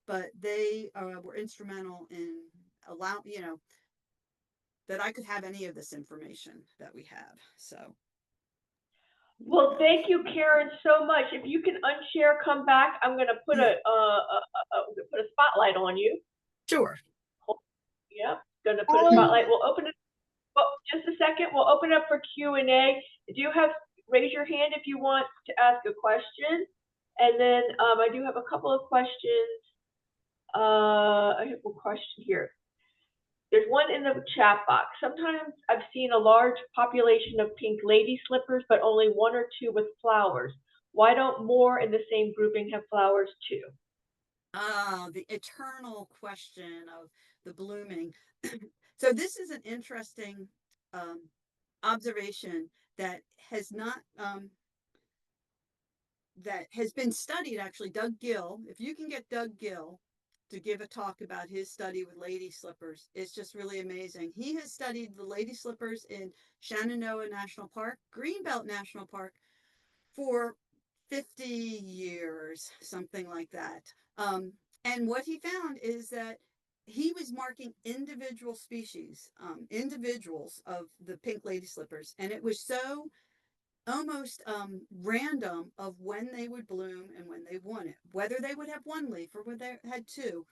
but they were instrumental in that I could have any of this information that we have. So, Well, thank you, Karyn, so much. If you can unshare, come back. I'm gonna put a spotlight on you. sure. Yep, gonna put a spotlight. We'll open it. Well, just a second. We'll open up for Q&A. Raise your hand if you want to ask a question, and then I do have a couple of questions. I have a question here. There's one in the chat box. Sometimes I've seen a large population of pink lady slippers, but only one or two with flowers. Why don't more in the same grouping have flowers too? The eternal question of the blooming. So this is an interesting observation that has not that has been studied. Actually, Doug Gill, if you can get Doug Gill to give a talk about his study with lady slippers, it's just really amazing. He has studied the lady slippers in Shenandoah National Park, Greenbelt National Park, for 50 years, something like that. And what he found is that he was marking individual species, individuals of the pink lady slippers, and it was so almost random of when they would bloom and when they wouldn't, whether they would have one leaf or whether they had two.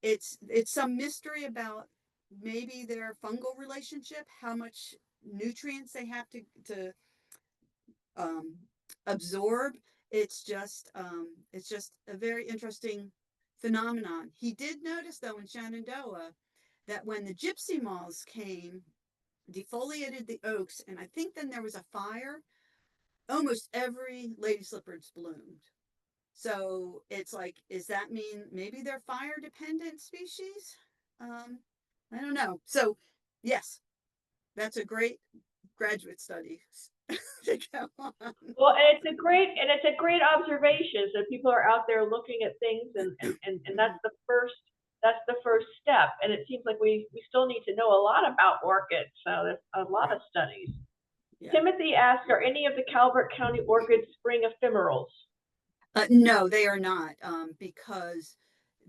It's some mystery about maybe their fungal relationship, how much nutrients they have to um, absorb. It's just a very interesting phenomenon. He did notice though in Shenandoah that when the gypsy moths came, defoliated the oaks, and I think then there was a fire, almost every lady slippers bloomed. So it's like, does that mean maybe they're fire dependent species? I don't know. So yes, that's a great graduate study to go on. Well, and it's a great observation. So people are out there looking at things, and that's the first step. And it seems like we still need to know a lot about orchids. So there's a lot of studies. Yeah. Timothy asked, are any of the Calvert County orchids spring ephemerals? No, they are not, because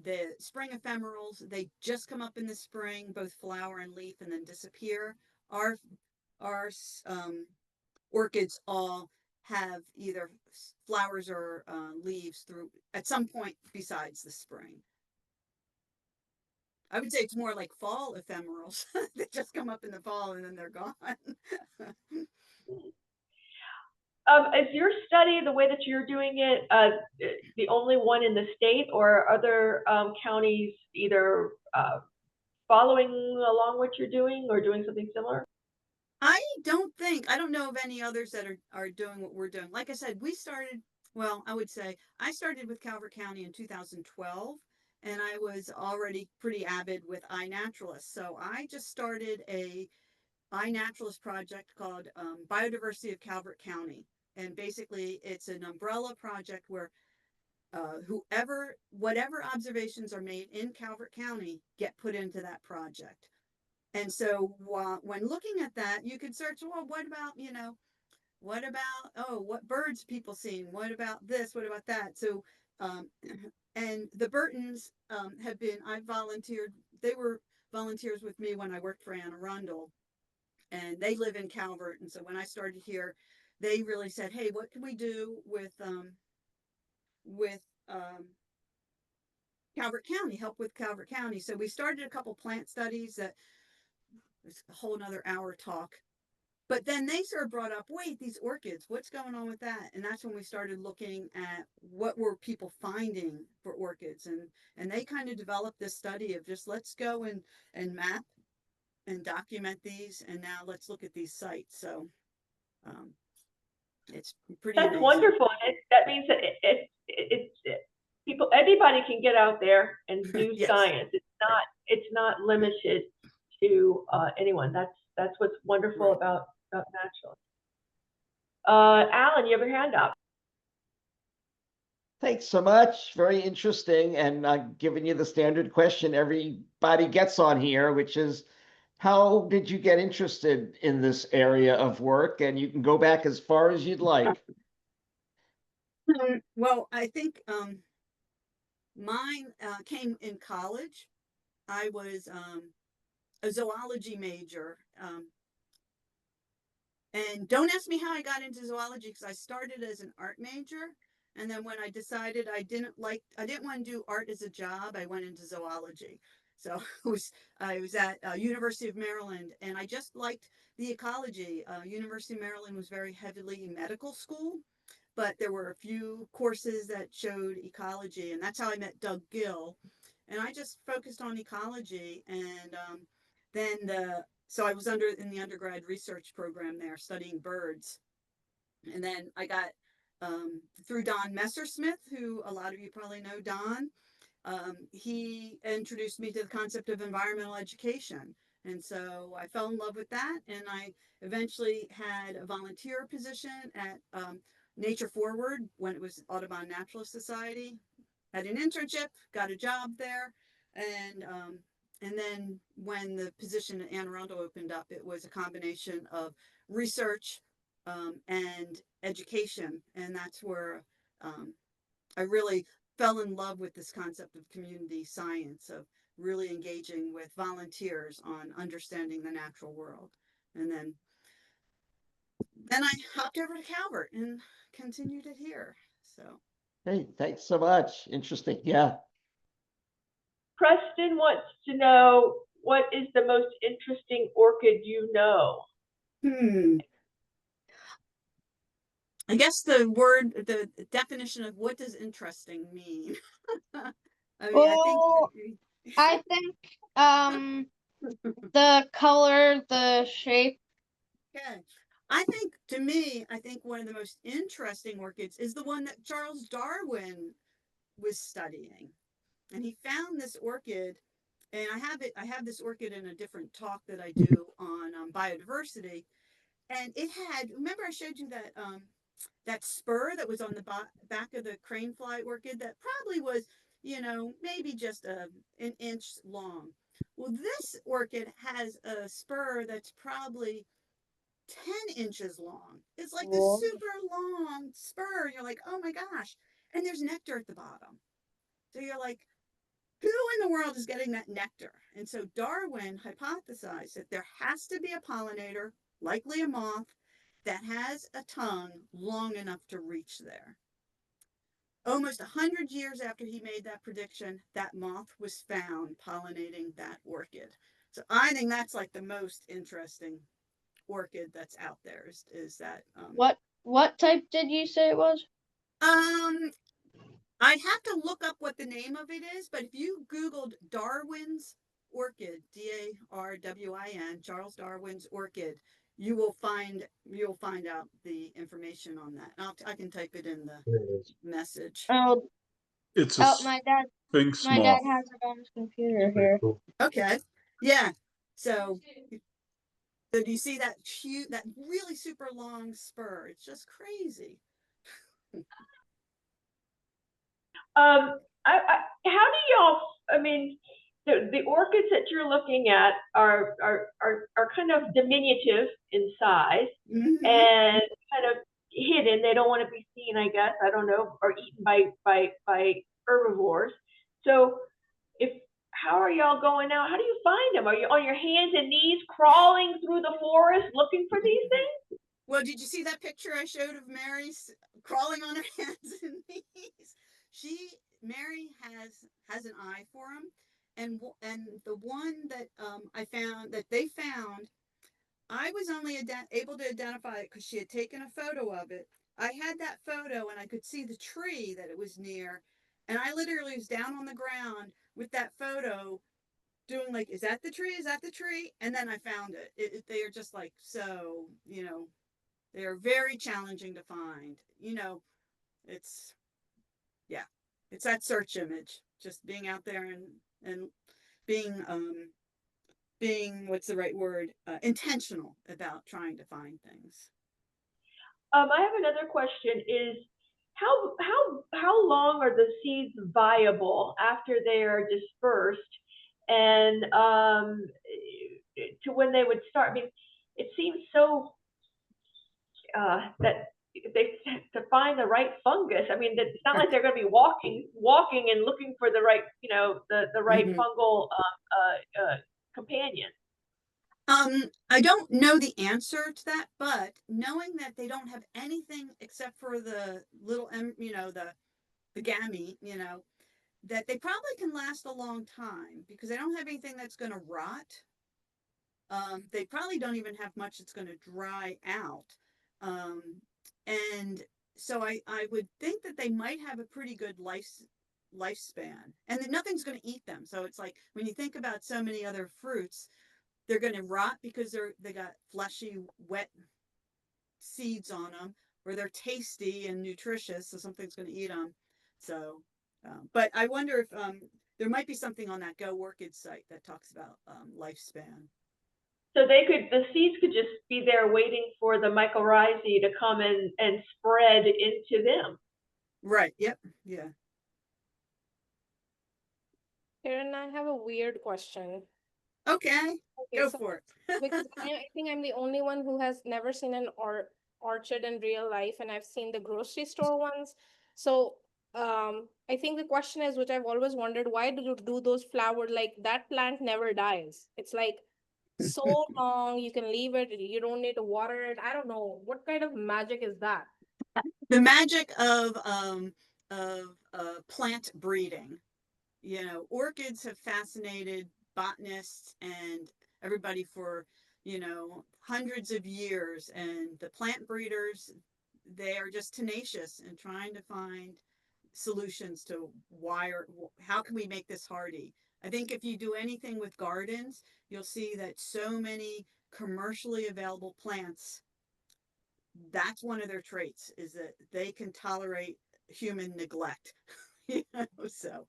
the spring ephemerals, they just come up in the spring, both flower and leaf, and then disappear. Our orchids all have either flowers or leaves through at some point besides the spring. I would say it's more like fall ephemerals. They just come up in the fall and then they're gone. Is your study, the way that you're doing it, the only one in the state, or are other counties either following along what you're doing or doing something similar? I don't know of any others that are doing what we're doing. Like I said, I would say I started with Calvert County in 2012, and I was already pretty avid with iNaturalist. So I just started a iNaturalist project called Biodiversity of Calvert County. And basically it's an umbrella project where whatever observations are made in Calvert County get put into that project. And so when looking at that, you could search, well, what about, what birds people seen? What about this? What about that? So, and the Burtons they were volunteers with me when I worked for Anne Arundel, and they live in Calvert. And so when I started here, they really said, hey, what can we do with Calvert County, help with Calvert County. So we started a couple plant studies that was a whole nother hour talk. But then they sort of brought up, wait, these orchids, what's going on with that? And that's when we started looking at what were people finding for orchids. And they kind of developed this study of just let's go and map and document these. And now let's look at these sites. So it's pretty That's amazing. Wonderful. That means that anybody can get out there and do yes. science. It's not limited to anyone. That's what's wonderful about naturalists. Alan, you have your hand up. Thanks so much. Very interesting. And giving you the standard question everybody gets on here, which is, how did you get interested in this area of work? And you can go back as far as you'd like. Well, I think mine came in college. I was a zoology major. And don't ask me how I got into zoology because I started as an art major. And then when I decided I didn't want to do art as a job, I went into zoology. So I was at University of Maryland, and I just liked the ecology. University of Maryland was very heavily medical school, but there were a few courses that showed ecology, and that's how I met Doug Gill. And I just focused on ecology, and so I was in the undergrad research program there studying birds. And then I got through Don Messersmith, who a lot of you probably know Don. He introduced me to the concept of environmental education. And so I fell in love with that. And I eventually had a volunteer position at Nature Forward when it was Audubon Naturalist Society. Had an internship, got a job there. And then when the position at Anne Arundel opened up, it was a combination of research and education. And that's where I really fell in love with this concept of community science, of really engaging with volunteers on understanding the natural world. And then I hopped over to Calvert and continued it here. So. Hey, thanks so much. Interesting. Yeah. Preston wants to know, what is the most interesting orchid you know? I guess the definition of what does interesting mean? I mean, I think the color, the shape. Okay. To me, I think one of the most interesting orchids is the one that Charles Darwin was studying. And he found this orchid, and I have this orchid in a different talk that I do on biodiversity. And it had, remember I showed you that spur that was on the back of the cranefly orchid that probably was, maybe just an inch long. Well, this orchid has a spur that's probably 10 inches long. It's like this super long spur. You're like, oh my gosh. And there's nectar at the bottom. So you're like, who in the world is getting that nectar? And so Darwin hypothesized that there has to be a pollinator, likely a moth, that has a tongue long enough to reach there. Almost 100 years after he made that prediction, that moth was found pollinating that orchid. So I think that's like the most interesting orchid that's out there is that. What type did you say it was? I'd have to look up what the name of it is, but if you Googled Darwin's orchid, Darwin, Charles Darwin's orchid, you will find out the information on that. I can type it in the message. Oh, It's a my dad sphinx My moth. dad has it on his computer here. Okay, yeah. So do you see that really super long spur? It's just crazy. How do y'all? I mean, the orchids that you're looking at are kind of diminutive in size and kind of hidden. They don't want to be seen, I guess. I don't know, or eaten by herbivores. So, how are y'all going out? How do you find them? Are you on your hands and knees crawling through the forest looking for these things? Well, did you see that picture I showed of Mary crawling on her hands and knees? Mary has an eye for them, and the one that they found, I was only able to identify it because she had taken a photo of it. I had that photo and I could see the tree that it was near, and I literally was down on the ground with that photo doing like, is that the tree? Is that the tree? And then I found it. They are just like, so, they are very challenging to find. It's that search image, just being out there and being what's the right word, intentional about trying to find things. I have another question. Is how long are the seeds viable after they are dispersed, and to when they would start? I mean, it seems so that they to find the right fungus. I mean, it's not like they're going to be walking and looking for the right, you know, the right fungal companion. I don't know the answer to that, but knowing that they don't have anything except for the little, you know, the gamete, you know, that they probably can last a long time because they don't have anything that's going to rot. They probably don't even have much that's going to dry out. And so I would think that they might have a pretty good lifespan, and that nothing's going to eat them. So it's like when you think about so many other fruits, they're going to rot because they got fleshy, wet seeds on them, or they're tasty and nutritious, so something's going to eat them. So, but I wonder if there might be something on that Go Orchid site that talks about lifespan. So the seeds could just be there waiting for the mycorrhizae to come and spread into them. Right. Yep. Yeah. Karyn, I have a weird question. Okay. Go So for it. because I think I'm the only one who has never seen an orchid in real life, and I've seen the grocery store ones. So I think the question is, which I've always wondered, why do you do those flowers? Like that plant never dies. It's like so long, you can leave it, you don't need to water it. I don't know. What kind of magic is that? The magic of plant breeding. You know, orchids have fascinated botanists and everybody for, you know, hundreds of years, and the plant breeders, they are just tenacious and trying to find solutions to how can we make this hardy. I think if you do anything with gardens, you'll see that so many commercially available plants, that's one of their traits, is that they can tolerate human neglect. You know, so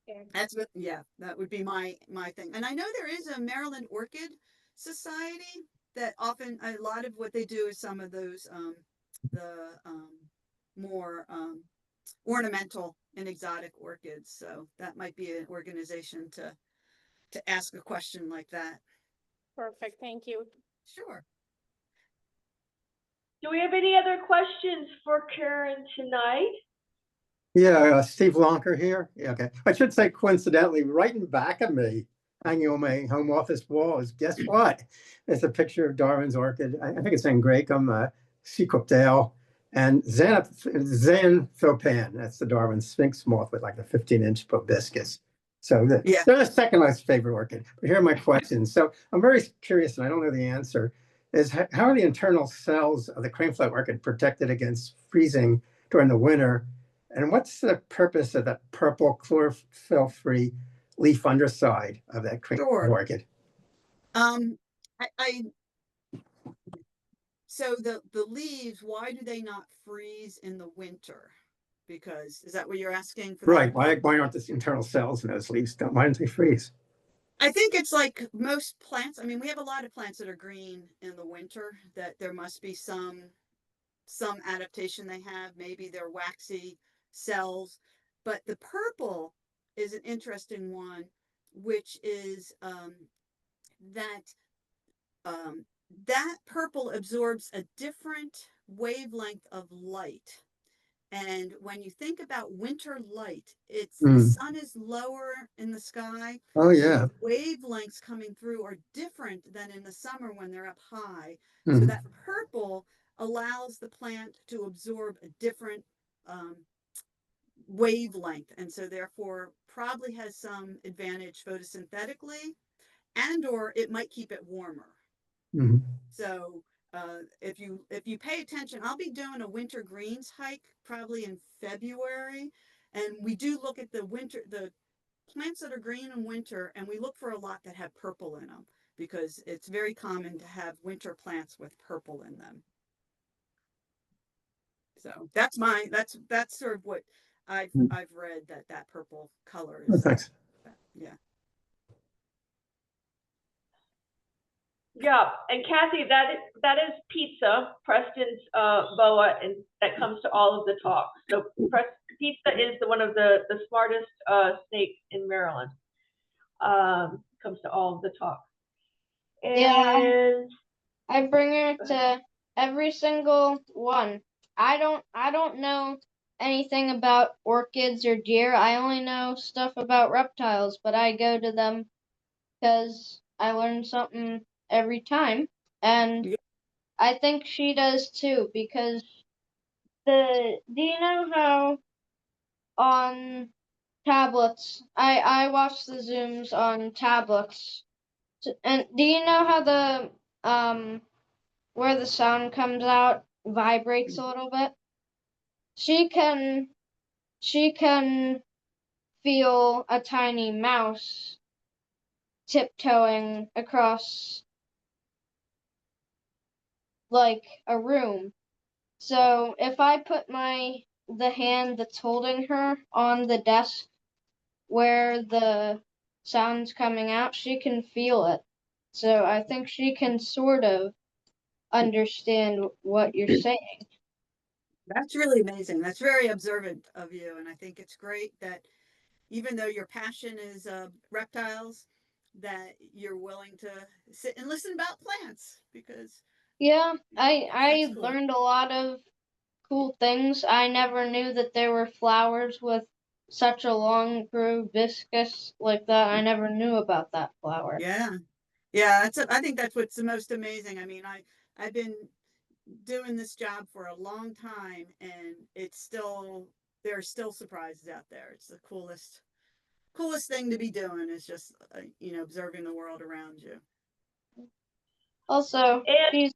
Yeah. that's what, yeah, that would be my thing. And I know there is a Maryland Orchid Society that often, a lot of what they do is some of those more ornamental and exotic orchids. So that might be an organization to ask a question like that. Perfect. Thank you. Sure. Do we have any other questions for Karyn tonight? Yeah, Steve Lonker here. Yeah, okay. I should say, coincidentally, right in back of me, hanging on my home office wall, is guess what? It's a picture of Darwin's orchid. I think it's Angraecum sequipedale, and Xanthoppan. That's the Darwin sphinx moth with like a 15-inch proboscis. So they're the second most favorite orchid. But here are my questions. So I'm very curious, and I don't know the answer, is how are the internal cells of the cranefly orchid protected against freezing during the winter? And what's the purpose of that purple chlorophyll-free leaf underside of that orchid? So the leaves, why do they not freeze in the winter? Because is that what you're asking for? Right. Why aren't the internal cells in those leaves? Why don't they freeze? I think it's like most plants. I mean, we have a lot of plants that are green in the winter, that there must be some adaptation they have. Maybe they're waxy cells, but the purple is an interesting one, which is that purple absorbs a different wavelength of light. And when you think about winter light, the sun is lower in the sky. Oh yeah. So the wavelengths coming through are different than in the summer when they're up high. So that purple allows the plant to absorb a different wavelength, and so therefore probably has some advantage photosynthetically, and or it might keep it warmer. So if you pay attention, I'll be doing a winter greens hike probably in February, and we do look at the plants that are green in winter, and we look for a lot that have purple in them, because it's very common to have winter plants with purple in them. So that's sort of what I've read, that purple color is. Thanks. Yeah. Yeah, and Kathy, that is pizza, Preston's boa, and that comes to all of the talks. So pizza is one of the smartest snakes in Maryland. Comes to all of the talks. Yeah. And I bring her to every single one. I don't know anything about orchids or deer. I only know stuff about reptiles, but I go to them because I learn something every time. And Yeah. I think she does too, because do you know how on tablets I watch the zooms on tablets. And do you know how the where the sound comes out vibrates a little bit? She can feel a tiny mouse tiptoeing across like a room. So if I put the hand that's holding her on the desk where the sound's coming out, she can feel it. So I think she can sort of understand what you're saying. That's really amazing. That's very observant of you. And I think it's great that even though your passion is reptiles, that you're willing to sit and listen about plants because Yeah, that's I cool. learned a lot of cool things. I never knew that there were flowers with such a long proboscis like that. I never knew about that flower. Yeah. Yeah, I think that's what's the most amazing. I mean, I've been doing this job for a long time and it's still there are still surprises out there. It's the coolest thing to be doing is just observing the world around you. Also, and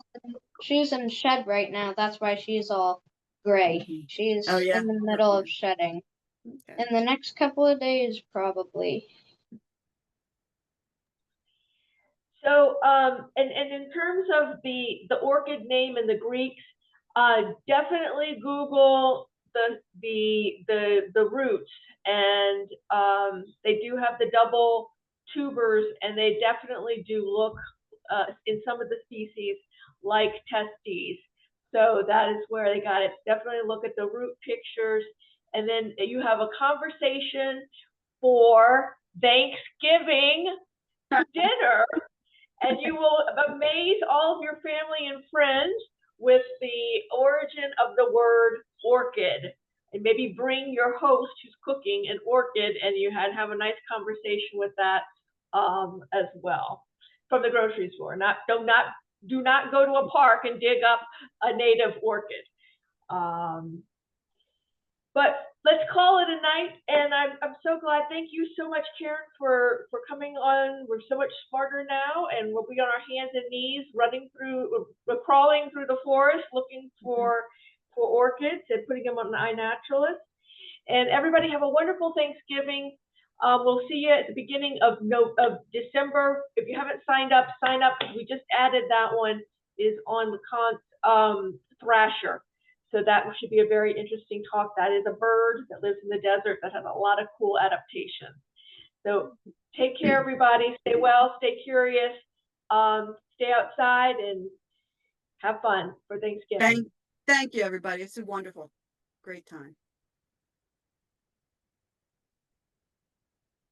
she's in shed right now. That's why she's all gray. Mhm. Oh She's yeah. in the middle of shedding. Okay. In the next couple of days, probably. so, and in terms of the orchid name in the Greeks, definitely Google the roots, and they do have the double tubers, and they definitely do look in some of the species like testes. So that is where they got it. Definitely look at the root pictures, and then you have a conversation for Thanksgiving dinner, and you will amaze all of your family and friends with the origin of the word orchid. And maybe bring your host who's cooking an orchid, and you have a nice conversation with that as well from the grocery store. Do not go to a park and dig up a native orchid. But let's call it a night, and I'm so glad. Thank you so much, Karyn, for coming on. We're so much smarter now, and we'll be on our hands and knees, we're crawling through the forest, looking for orchids and putting them on the iNaturalist. And everybody have a wonderful Thanksgiving. We'll see you at the beginning of December. If you haven't signed up, sign up. We just added that one, is on the thrasher. So that should be a very interesting talk. That is a bird that lives in the desert that has a lot of cool adaptations. So take care, everybody. Stay well, stay curious, stay outside, and have fun for Thanksgiving. Thank you, everybody. It's a wonderful, great time.